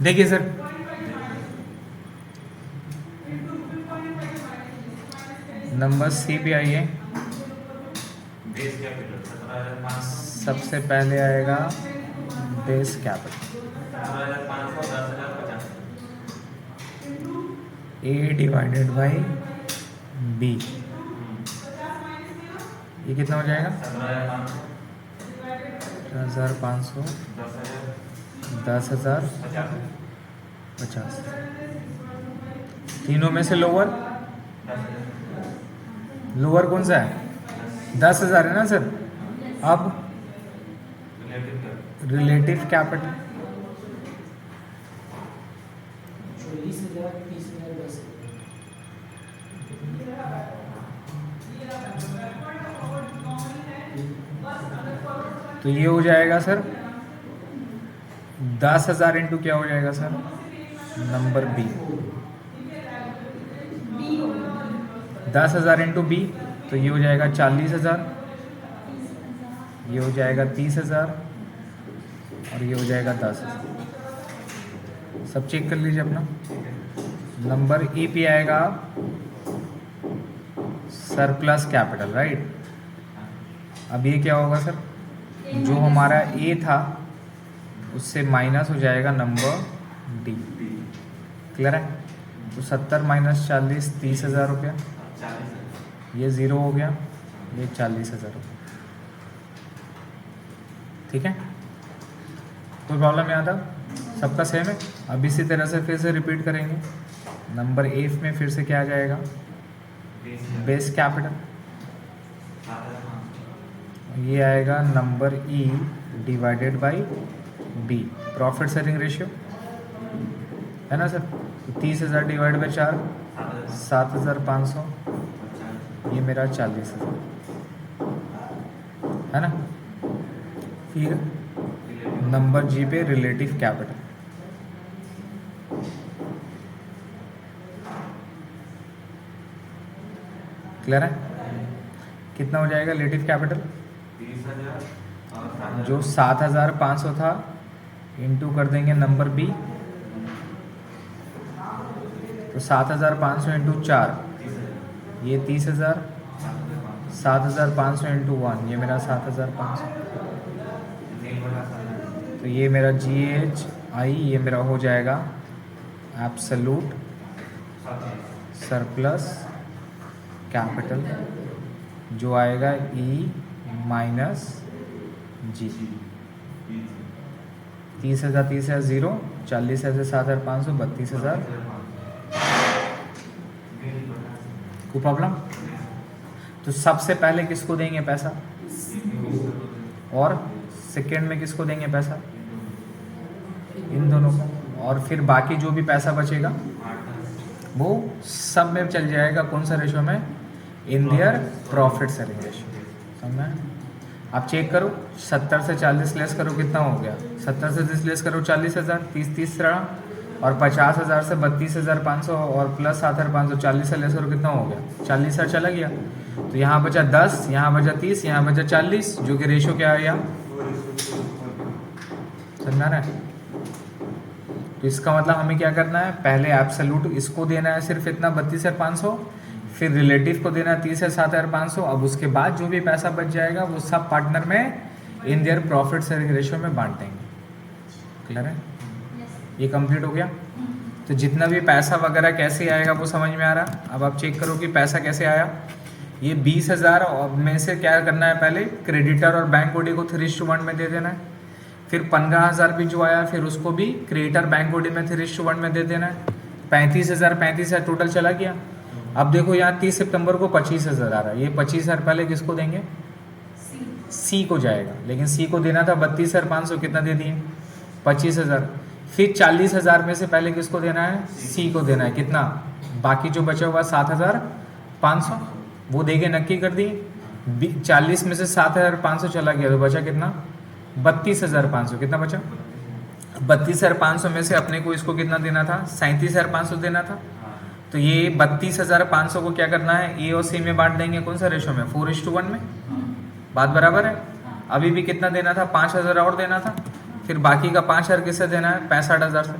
देखिए सर, नंबर सी पे आइए। बेस कैपिटल 17,500, सबसे पहले आएगा base capital 17,500, 10,050, A divided by B, ये कितना हो जाएगा? 17,500, 17,500, 10,000, 10,050। 50, तीनों में से लोअर 10,000, लोअर कौन सा है? 10,000 है ना सर। अब रिलेटिव कैपिटल रिलेटिव कैपिटल 40,000, 30,000, 10,000। तो ये हो जाएगा सर 10,000 इंटू क्या हो जाएगा sir? Number B. 10,000 into B, तो ये हो जाएगा 40,000, ये हो जाएगा 30,000 और ये हो जाएगा 10,000। सब चेक कर लीजिए अपना। नंबर ए पे आएगा सरप्लस कैपिटल, राइट। अब ये क्या होगा सर? जो हमारा ए था उससे माइनस हो जाएगा नंबर डी। क्लियर है? तो 70 माइनस 40, 30,000 रुपया। 40,000, ये ज़ीरो हो गया, ये 40,000 रुपया। ठीक है, कोई प्रॉब्लम यहाँ था? सबका सेम है। अब इसी तरह से फिर से रिपीट करेंगे। नंबर ए में फिर से क्या आ जाएगा? Base capital. 7,500, ये आएगा number E divided by B, profit sharing ratio है ना सर। तो 30,000 डिवाइड बाई 4, 7,500, ये मेरा 40,000 है ना। फिर नंबर जी पे रिलेटिव कैपिटल, क्लियर है? कितना हो जाएगा रिलेटिव कैपिटल? 30,000 और 7,000, जो 7,500 था इंटू कर देंगे नंबर बी, तो 7,500 इंटू 4, 30,000, ये 30,000, 7,500 इंटू 1, ये मेरा 7,500। तो ये मेरा जी एच आई, ये मेरा हो जाएगा एब्सोल्यूट सरप्लस कैपिटल, जो आएगा ई माइनस जी। 30,000, 30,000 ज़ीरो, 40,000 से 7,500, 32,000। कोई प्रॉब्लम? तो सबसे पहले किसको देंगे पैसा और सेकेंड में किसको देंगे पैसा? इन दोनों को। और फिर बाकी जो भी पैसा बचेगा वो सब में चल जाएगा कौन सा रेशो में? इन दियर प्रॉफिट शेयरिंग रेशो। समझा? आप चेक करो, 70 से 40 लेस करो, कितना हो गया? 70 से 30 लेस करो 40,000, 30 रहा, और 50,000 से 32,500 और प्लस 7,500, 40 से लेस करो, कितना हो गया? 40,000 चला गया। तो यहाँ बचा 10, यहाँ बचा 30, यहाँ बचा 40, जो कि रेशो क्या है यहाँ? समझा रहा है? तो इसका मतलब हमें क्या करना है? पहले एब्सोल्यूट इसको देना है सिर्फ इतना 32,500, फिर रिलेटिव को देना है 30,7,500। अब उसके बाद जो भी पैसा बच जाएगा वो सब पार्टनर में in their profit sharing ratio में बांट देंगे। क्लियर है? ये कंप्लीट हो गया। तो जितना भी पैसा वगैरह कैसे आएगा वो समझ में आ रहा। अब आप चेक करो कि पैसा कैसे आया। ये 20,000 में से क्या करना है? पहले क्रेडिटर और बैंक ओडी को 3:1 में दे देना है। फिर 15,000 भी जो आया, फिर उसको भी क्रेडिटर बैंक ओडी में 3:1 में दे देना है। 35,000 टोटल चला गया। अब देखो यहाँ 30 सितंबर को 25,000 आ रहा है। ये 25,000 पहले किसको देंगे? सी को जाएगा, लेकिन सी को देना था 32,500, कितना दे दिए? 25,000। फिर 40,000 में से पहले किसको देना है? सी को देना है, कितना? बाकी जो बचा हुआ 7,500 वो देके नक्की कर दिए। 40 में से 7,500 चला गया तो बचा कितना? 32,500। कितना बचा? 32,500 में से अपने को इसको कितना देना था? 37,500 देना था। तो ये 32,500 को क्या करना है? ए और सी में बांट देंगे। कौन सा रेशो में? 4:1 में। बात बराबर है? अभी भी कितना देना था? 5,000 और देना था। फिर बाकी का 5,000 किससे देना है? 65,000 से।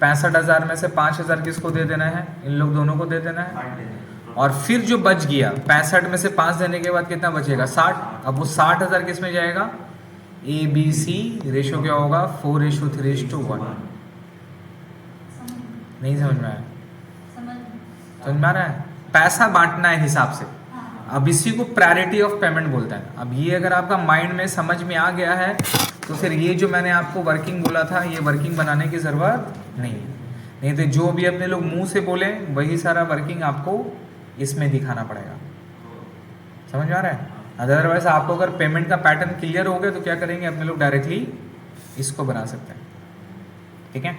65,000 में से 5,000 किसको दे देना है, इन लोग दोनों को दे देना है। पार्ट देना और फिर जो बच गया 65 में से 5 देने के बाद कितना बचेगा 60। अब वो 60,000 किस में जाएगा, ए बी सी, रेशो क्या होगा 4:3:1। नहीं समझ में आया, समझ में आ रहा है, पैसा बांटना है हिसाब से। अब इसी को प्रायोरिटी ऑफ पेमेंट बोलते हैं। अब ये अगर आपका माइंड में समझ में आ गया है तो फिर ये जो मैंने आपको वर्किंग बोला था ये वर्किंग बनाने की ज़रूरत नहीं है। नहीं तो जो भी अपने लोग मुंह से बोले वही सारा वर्किंग आपको इसमें दिखाना पड़ेगा। समझ में आ रहा है। अदरवाइज आपको अगर पेमेंट का पैटर्न क्लियर हो गया तो क्या करेंगे अपने लोग, डायरेक्टली इसको बना सकते हैं। ठीक है,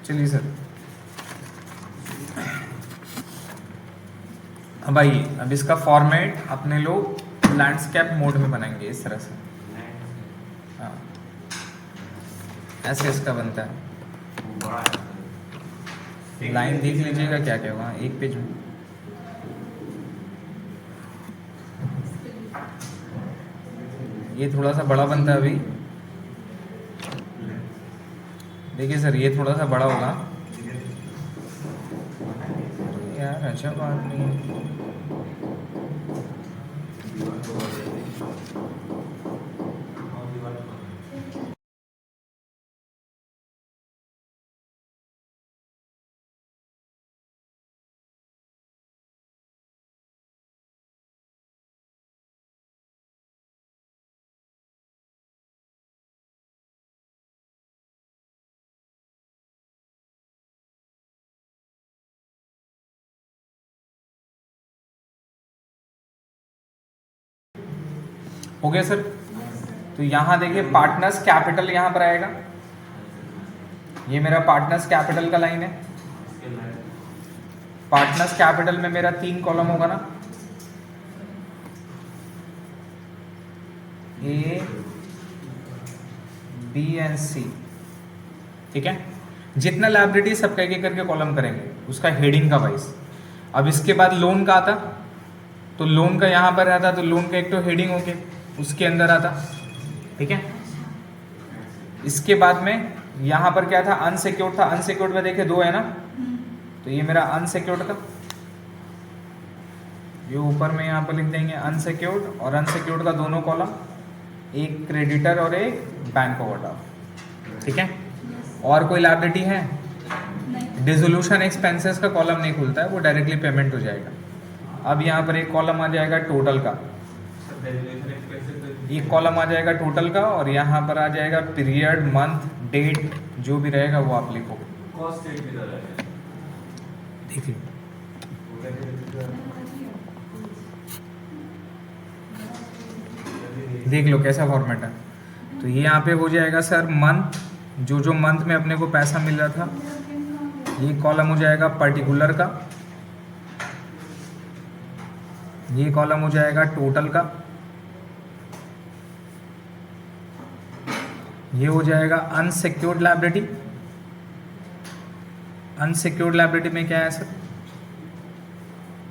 चलिए सर अब आइए, अब इसका फॉर्मेट अपने लोग लैंडस्केप मोड में बनाएंगे इस तरह से। हाँ, ऐसे इसका बनता है। बड़ा है। लाइन देख लीजिएगा क्या क्या हुआ एक पेज में। ये थोड़ा सा बड़ा बनता है अभी, देखिए सर ये थोड़ा सा बड़ा होगा यार, अच्छा बात नहीं है। हो गया सर। तो यहाँ देखिए पार्टनर्स कैपिटल यहाँ पर आएगा, ये मेरा पार्टनर्स कैपिटल का लाइन है। पार्टनर्स कैपिटल में मेरा 3 कॉलम होगा ना, ए बी एंड सी। ठीक है, जितना लायबिलिटी सबका एक एक करके कॉलम करेंगे उसका हेडिंग का वाइज। अब इसके बाद लोन का आता तो लोन का यहाँ पर रहता तो लोन का एक तो हेडिंग होके उसके अंदर आता। ठीक है, इसके बाद में यहाँ पर क्या था, अनसिक्योर्ड था। अनसिक्योर्ड में देखे 2 है ना, तो ये मेरा अनसिक्योर्ड था, ये ऊपर में यहाँ पर लिख देंगे अनसिक्योर्ड, और अनसिक्योर्ड का दोनों कॉलम, एक क्रेडिटर और एक बैंक ओवरड्राफ्ट। ठीक है, और कोई लायबिलिटी है, डिसोल्यूशन एक्सपेंसेस का कॉलम नहीं खुलता है, वो डायरेक्टली पेमेंट हो जाएगा। अब यहाँ पर एक कॉलम आ जाएगा टोटल का, एक कॉलम आ जाएगा टोटल का, और यहाँ पर आ जाएगा पीरियड, मंथ, डेट, जो भी रहेगा वो आप लिखोगे। कॉस्ट रेट भी डाला है। देख लो, देख लो कैसा फॉर्मेट है। तो ये यहाँ पे हो जाएगा सर मंथ, जो जो मंथ में अपने को पैसा मिल रहा था, ये कॉलम हो जाएगा पर्टिकुलर का, ये कॉलम हो जाएगा टोटल का, ये हो जाएगा अनसिक्योर्ड लायबिलिटी। अनसिक्योर्ड लायबिलिटी में क्या है सर,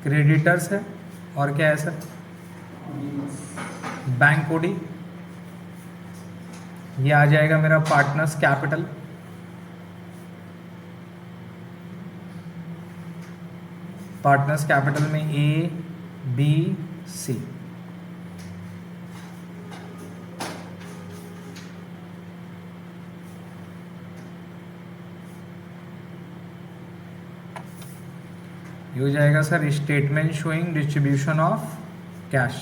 क्रेडिटर्स है, और क्या है सर, बैंक ओडी। ये आ जाएगा मेरा पार्टनर्स कैपिटल। पार्टनर्स कैपिटल में ए बी सी। ये हो जाएगा sir statement showing distribution of cash.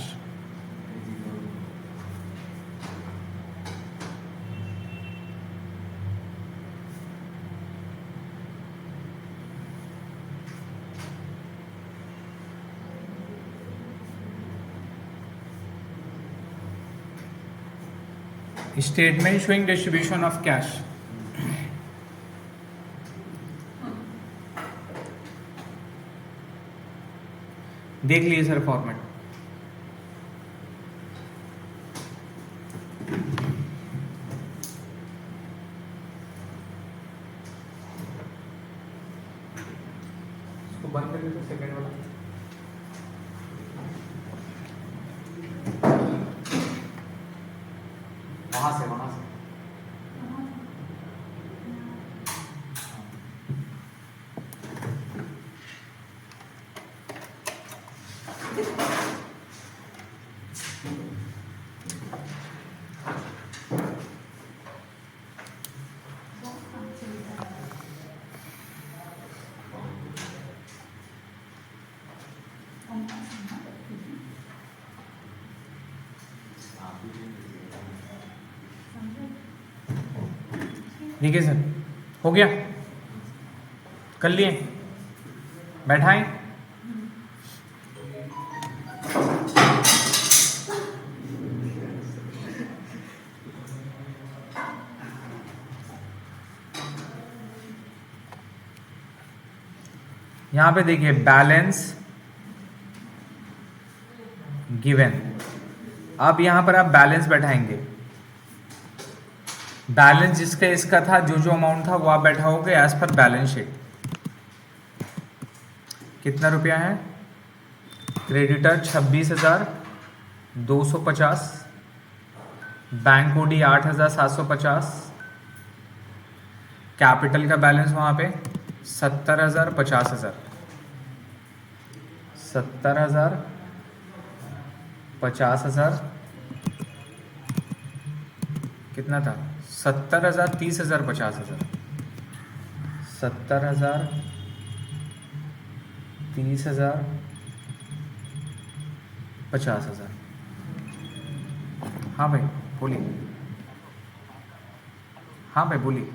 Statement showing distribution of cash. देख लिए सर फॉर्मेट। इसको बंद कर दो सेकंड वाला। वहां से देखिए सर, हो गया, कर लिए, बैठाएं। यहां पे देखिए बैलेंस गिवन। अब यहां पर आप बैलेंस बैठाएंगे। बैलेंस जिसका इसका था, जो जो अमाउंट था वो आप बैठाओगे एज पर बैलेंस शीट। कितना रुपया है? क्रेडिटर 26,250, बैंक ओडी 8,750, कैपिटल का बैलेंस वहां पे 70,000, 50,000, 70,000, 50,000, कितना था? 70,000, 30,000, 50,000, 70,000, 30,000, 50,000। हाँ भाई बोलिए, हाँ भाई बोलिए।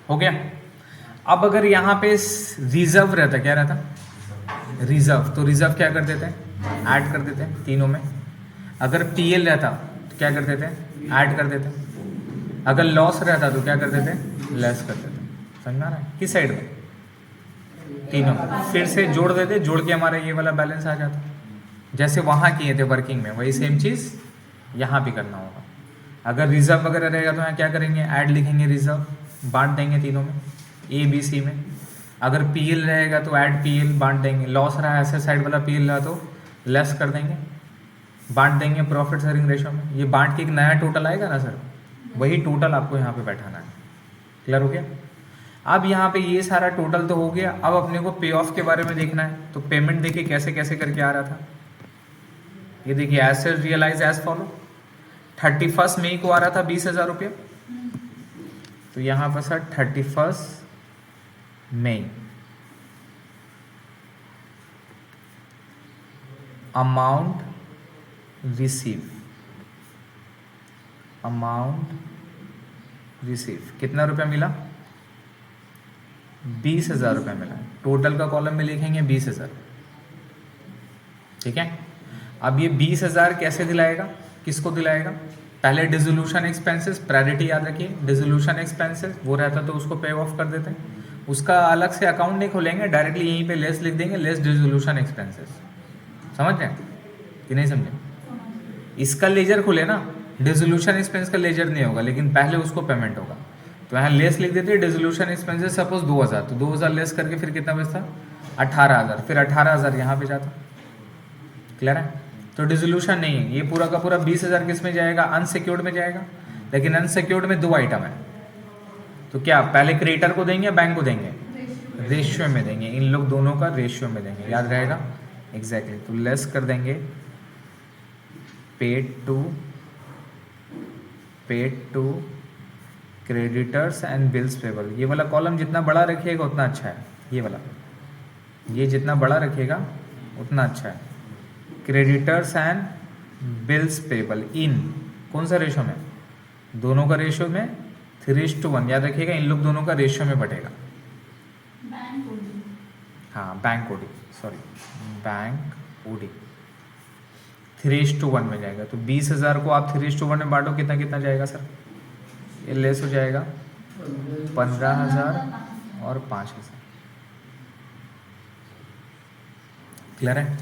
हो गया। अब अगर यहाँ पे रिजर्व रहता, क्या रहता? रिजर्व, तो रिजर्व क्या कर देते हैं? ऐड कर देते हैं तीनों में। अगर पीएल रहता तो क्या कर देते हैं? ऐड कर देते हैं। अगर लॉस रहता तो क्या कर देते हैं? लेस कर देते हैं। समझ में आ रहा है? किस साइड में? तीनों फिर से जोड़ देते, जोड़ के हमारा ये वाला बैलेंस आ जाता। जैसे वहाँ किए थे वर्किंग में, वही सेम चीज़ यहाँ भी करना होगा। अगर रिजर्व वगैरह रहेगा तो यहाँ क्या करेंगे? ऐड लिखेंगे, रिजर्व बांट देंगे तीनों में, ए बी सी में। अगर पीएल रहेगा तो ऐड पीएल बांट देंगे। लॉस रहा ऐसे साइड वाला पीएल रहा तो लेस कर देंगे, बांट देंगे प्रॉफिट शेयरिंग रेशो में। ये बांट के एक नया टोटल आएगा ना सर, वही टोटल आपको यहाँ पे बैठाना है। क्लियर हो गया? अब यहाँ पे ये सारा टोटल तो हो गया। अब अपने को पे ऑफ के बारे में देखना है। तो पेमेंट देखिए कैसे कैसे करके आ रहा था। ये देखिए एसेट रियलाइज एज फॉलो। 31 मई को आ रहा था 20,000 रुपया। तो यहाँ पर सर 31 मई अमाउंट रिसीव, अमाउंट रिसीव कितना रुपया मिला? 20,000 रुपया मिला। टोटल का कॉलम में लिखेंगे 20,000। ठीक है। अब ये 20,000 कैसे दिलाएगा, किसको दिलाएगा? पहले डिसोल्यूशन एक्सपेंसेस, प्रायोरिटी याद रखिए। डिसोल्यूशन एक्सपेंसेस वो रहता तो उसको पे ऑफ कर देते हैं। उसका अलग से अकाउंट नहीं खोलेंगे, डायरेक्टली यहीं पे लेस लिख देंगे, लेस डिसोल्यूशन एक्सपेंसेस। समझ रहे हैं कि नहीं समझे? इसका लेजर खुले ना, डिसोल्यूशन एक्सपेंस का लेजर नहीं होगा, लेकिन पहले उसको पेमेंट होगा। तो यहाँ लेस लिख देते हैं डिसोल्यूशन एक्सपेंसेस, सपोज 2,000, तो 2,000 लेस करके फिर कितना बचता? 18,000। फिर 18,000 यहाँ पे जाता। क्लियर है? तो डिसोल्यूशन नहीं है, ये पूरा का पूरा 20,000 किस में जाएगा? अनसिक्योर्ड में जाएगा। लेकिन अनसिक्योर्ड में दो आइटम है, तो क्या पहले क्रेडिटर को देंगे, बैंक को देंगे? रेशियो में देंगे। इन लोग दोनों का रेशियो में देंगे, याद रहेगा? एग्जैक्टली। तो लेस कर देंगे paid to creditors and bills payable. ये वाला कॉलम जितना बड़ा रखिएगा उतना अच्छा है। ये वाला, ये जितना बड़ा रखिएगा उतना अच्छा है। Creditors and bills payable in कौन सा रेशो में? दोनों का रेशो में 3:1। याद रखिएगा, इन लोग दोनों का रेशो में बटेगा। हाँ bank OD, sorry bank OD 3:1 में जाएगा। तो 20,000 को आप 3:1 में बांटो, कितना कितना जाएगा सर? ये लेस हो जाएगा 15,000 और 5,000। क्लियर है?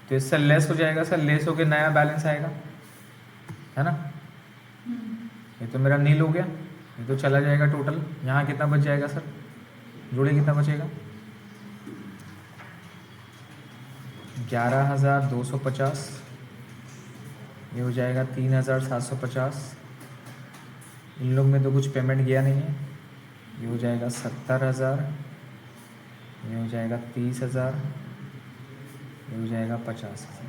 तो इससे लेस हो जाएगा सर, लेस होकर नया बैलेंस आएगा, है ना? ये तो मेरा नील हो गया, ये तो चला जाएगा टोटल। यहाँ कितना बच जाएगा सर? जोड़िए कितना बचेगा? 11,250। ये हो जाएगा 3,750। इन लोग में तो कुछ पेमेंट गया नहीं है, ये हो जाएगा 70,000, ये हो जाएगा 30,000, ये हो जाएगा 50,000।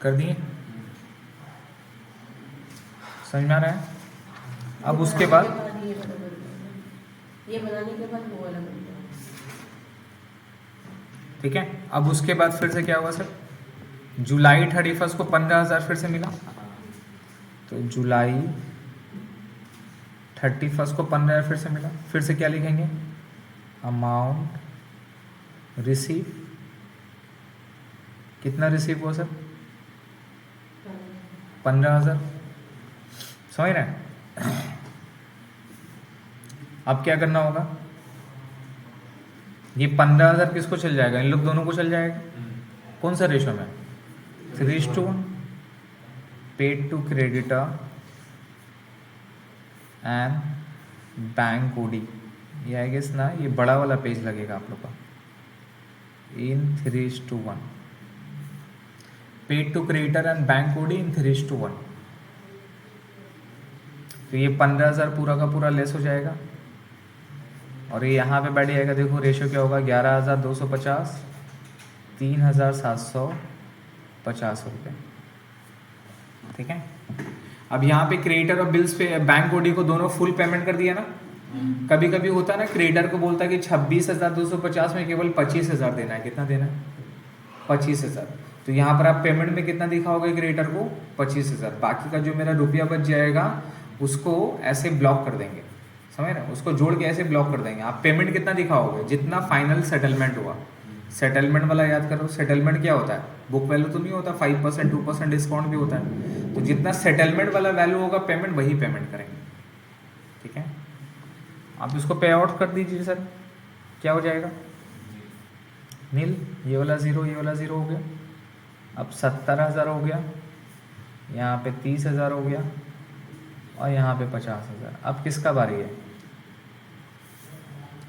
कर दिए? समझ में आ रहा है? अब उसके बाद ये बनाने के बाद वो वाला बन गया। ठीक है, अब उसके बाद फिर से क्या हुआ सर? जुलाई 31 को 15,000 फिर से मिला, तो जुलाई 31 को 15,000 फिर से मिला। फिर से क्या लिखेंगे? अमाउंट रिसीव, कितना रिसीव हुआ सर? 15,000। समझ रहे हैं? अब क्या करना होगा? ये 15,000 किसको चल जाएगा? इन लोग दोनों को चल जाएगा। कौन सा रेशो में? 3:1। Paid to creditor and bank OD, ये आई गेस ना, ये बड़ा वाला पेज लगेगा आप लोग का, in 3:1। Paid to creditor and bank OD in 3:1। तो ये 15,000 पूरा का पूरा लेस हो जाएगा और ये यहाँ पे बैठ जाएगा। देखो रेशियो क्या होगा? 11,250, 3,750 रुपये। ठीक है, अब यहाँ पे क्रेडिटर और बिल्स पे बैंक ओडी को दोनों फुल पेमेंट कर दिया ना। कभी कभी होता है ना, क्रेडिटर को बोलता है कि 26,250 में केवल 25,000 देना है। कितना देना है? 25,000। तो यहाँ पर आप पेमेंट में कितना दिखाओगे क्रेडिटर को? 25,000। बाकी का जो मेरा रुपया बच जाएगा उसको ऐसे ब्लॉक कर देंगे। समझ रहे? उसको जोड़ के ऐसे ब्लॉक कर देंगे। आप पेमेंट कितना दिखाओगे? जितना फाइनल सेटलमेंट हुआ। सेटलमेंट वाला याद करो। सेटलमेंट क्या होता है? बुक वैल्यू तो नहीं होता, 5% 2% डिस्काउंट भी होता है। तो जितना सेटलमेंट वाला वैल्यू होगा पेमेंट, वही पेमेंट करेंगे। ठीक है, आप इसको पे आउट कर दीजिए सर। क्या हो जाएगा? नील। ये वाला 0, ये वाला 0 हो गया। अब 70,000 हो गया, यहाँ पे 30,000 हो गया और यहाँ पे 50,000। अब किसका बारी है?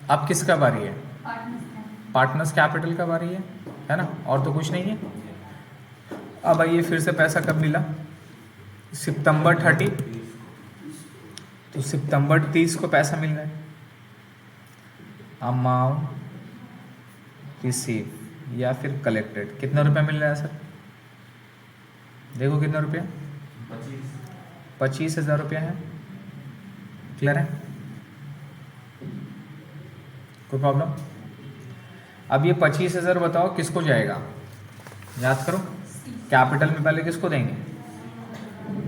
अब किसका बारी है? पार्टनर्स कैपिटल का बारी है ना? और तो कुछ नहीं है। अब आइए फिर से पैसा कब मिला? सितंबर 30। तो सितंबर 30 को पैसा मिल रहा है। अमाउंट रिसीव या फिर कलेक्टेड, कितना रुपया मिल रहा है सर? देखो कितना रुपया? 25,000 रुपया है। क्लियर है? कोई प्रॉब्लम? अब ये 25,000 बताओ किसको जाएगा? याद करो, कैपिटल में पहले किसको देंगे?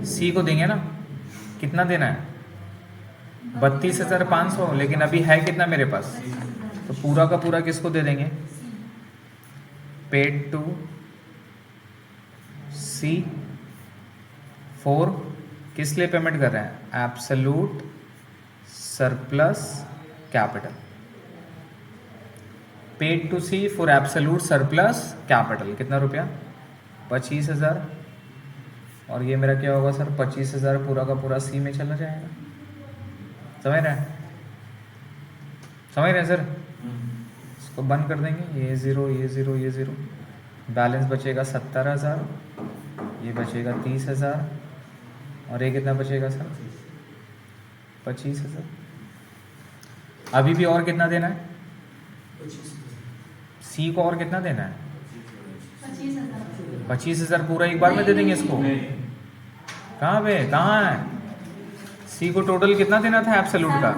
सी को देंगे ना। कितना देना है? 32,500। लेकिन अभी है कितना मेरे पास? तो पूरा का पूरा किसको दे देंगे? पेड टू सी फॉर, किस लिए पेमेंट कर रहे हैं? Absolute surplus capital. Paid to C for absolute surplus capital. कितना रुपया? 25,000। और ये मेरा क्या होगा सर? 25,000 पूरा का पूरा सी में चला जाएगा। समझ रहे हैं? समझ रहे हैं सर? इसको बंद कर देंगे। ये 0, ये 0, ये 0। बैलेंस बचेगा 70,000, ये बचेगा 30,000 और ये कितना बचेगा सर? 25,000। अभी भी और कितना देना है? सी को और कितना देना है? 25,000 पूरा एक बार में दे देंगे इसको। कहाँ पे? कहाँ है? सी को टोटल कितना देना था एब्सोल्यूट का?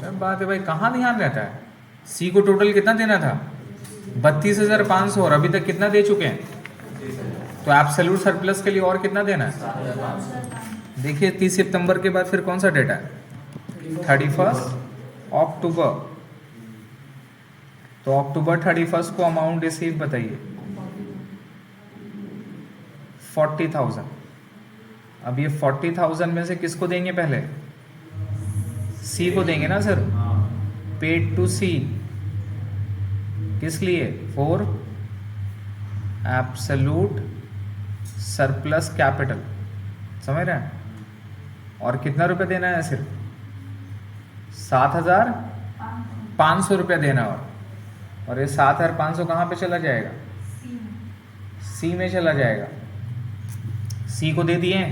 सब बात है भाई, कहाँ ध्यान रहता है? सी को टोटल कितना देना था? 32,500 और अभी तक कितना दे चुके हैं? तो एब्सोल्यूट सरप्लस के लिए और कितना देना है? देखिए 30 सितंबर के बाद फिर कौन सा डेटा है? 31 अक्टूबर। तो अक्टूबर 31 को अमाउंट रिसीव बताइए। 40,000। अब ये 40,000 में से किसको देंगे? पहले सी को देंगे ना सर। पेड टू सी, किस लिए? For absolute surplus capital. समझ रहे हैं? और कितना रुपए देना है? सिर्फ 7,500 रुपया देना। और ये 7,500 कहाँ पे चला जाएगा? सी में चला जाएगा। सी को दे दिए।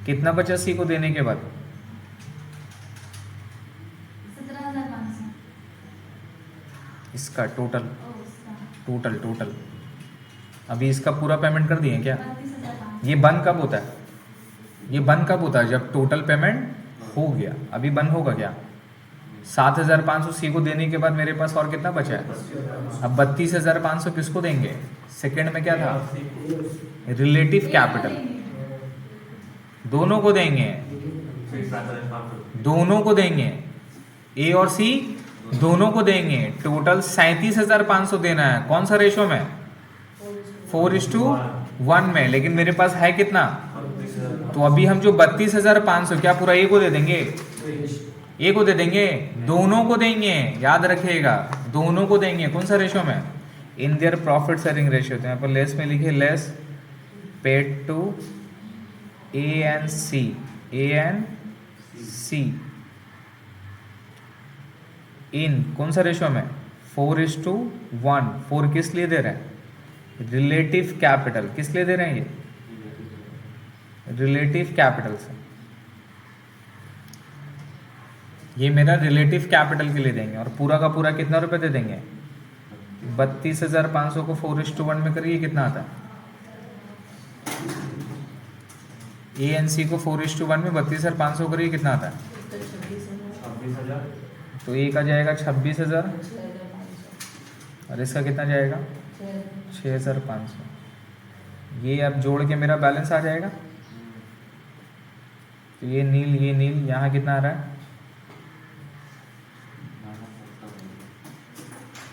कितना बचा सी को देने के बाद? इसका टोटल टोटल टोटल अभी इसका पूरा पेमेंट कर दिए क्या? ये बंद कब होता है? ये बंद कब होता है? जब टोटल पेमेंट हो गया। अभी बंद होगा क्या? 7,500 सी को देने के बाद मेरे पास और कितना बचा है? अब 32,500 किसको देंगे? सेकंड में क्या था? Relative capital. दोनों को देंगे, दोनों को देंगे, ए और सी दोनों को देंगे। टोटल 37,500 देना है। कौन सा रेशो में? 4:1 में। लेकिन मेरे पास है कितना? तो अभी हम जो 32,500 क्या पूरा ए को दे देंगे? ए को दे देंगे, दोनों को देंगे। याद रखिएगा, दोनों को देंगे। कौन सा रेशो में? In their profit sharing ratio. तो यहाँ पर लेस में लिखे less paid to A and C. A and C in कौन सा रेशो में? 4:1। 4 किस लिए दे रहे हैं? Relative capital. किस लिए दे रहे हैं ये? रिलेटिव कैपिटल से। ये मेरा रिलेटिव कैपिटल के लिए देंगे। और पूरा का पूरा कितना रुपए दे देंगे? 32,500 को 4:1 में करिए, कितना आता है? ए एन सी को 4:1 में 32,500 करिए, कितना आता है? 26,000। तो एक आ जाएगा 26,000 और इसका कितना जाएगा? 6,500। ये अब जोड़ के मेरा बैलेंस आ जाएगा। तो ये नील यहाँ कितना आ रहा है?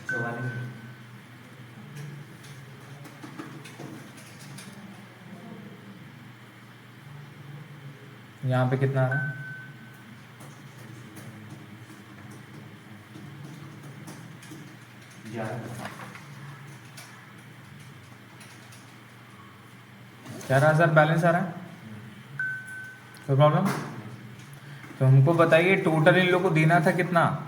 44। यहाँ पे कितना आ रहा है? चार 11,000 बैलेंस आ रहा है। कोई प्रॉब्लम? तो हमको बताइए टोटल इन लोगों को देना था कितना?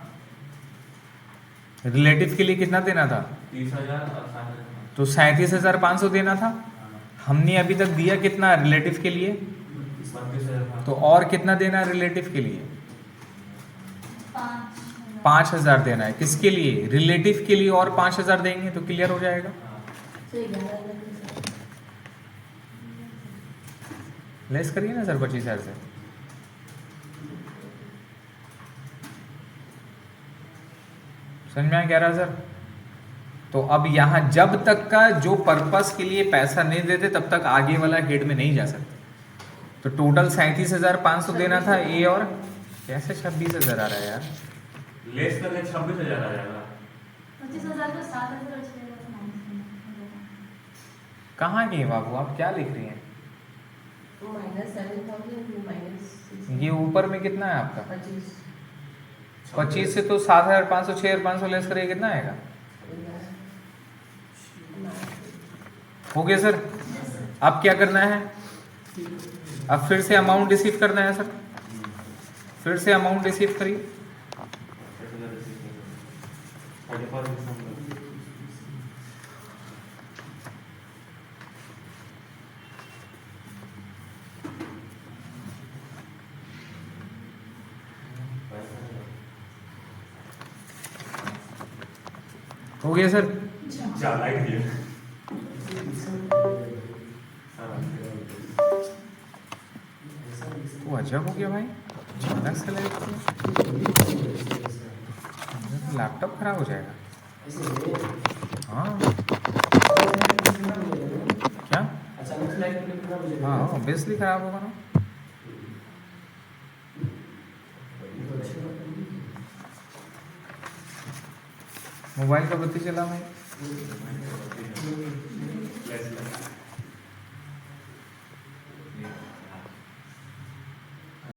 रिलेटिव के लिए कितना देना था? 30,000 और 7,000। तो 37,500 देना था। हमने अभी तक दिया कितना रिलेटिव के लिए? 32,000। तो और कितना देना है रिलेटिव के लिए? 5,000 देना है। किसके लिए? रिलेटिव के लिए। और 5,000 देंगे तो क्लियर हो जाएगा। तो 11,000 लेस करिए ना सर 25,000 से। समझ में आया 11,000? तो अब यहाँ जब तक का जो पर्पस के लिए पैसा नहीं देते तब तक आगे वाला हेड में नहीं जा सकते। तो टोटल 37,500 देना था ए और कैसे 26,000 आ रहा है यार? लेस करके 26,000 आ जाएगा। 25,000 तो 7,000 बचेगा तो कहाँ गए बाबू, आप क्या लिख रही हैं? -7,000 -6,000 ये ऊपर में कितना है आपका? 25 25 से तो 7,500 6,500 लेस करिए, कितना आएगा? हो गया सर। अब क्या करना है? अब फिर से अमाउंट रिसीव करना है सर। फिर से अमाउंट रिसीव करिए। 44 हो गया सर। ज्यादा ही दिया। वो अजब हो गया भाई, अचानक से लैपटॉप खराब हो जाएगा। हाँ क्या? हाँ ऑब्वियसली खराब होगा ना। मोबाइल का बत्ती चला भाई।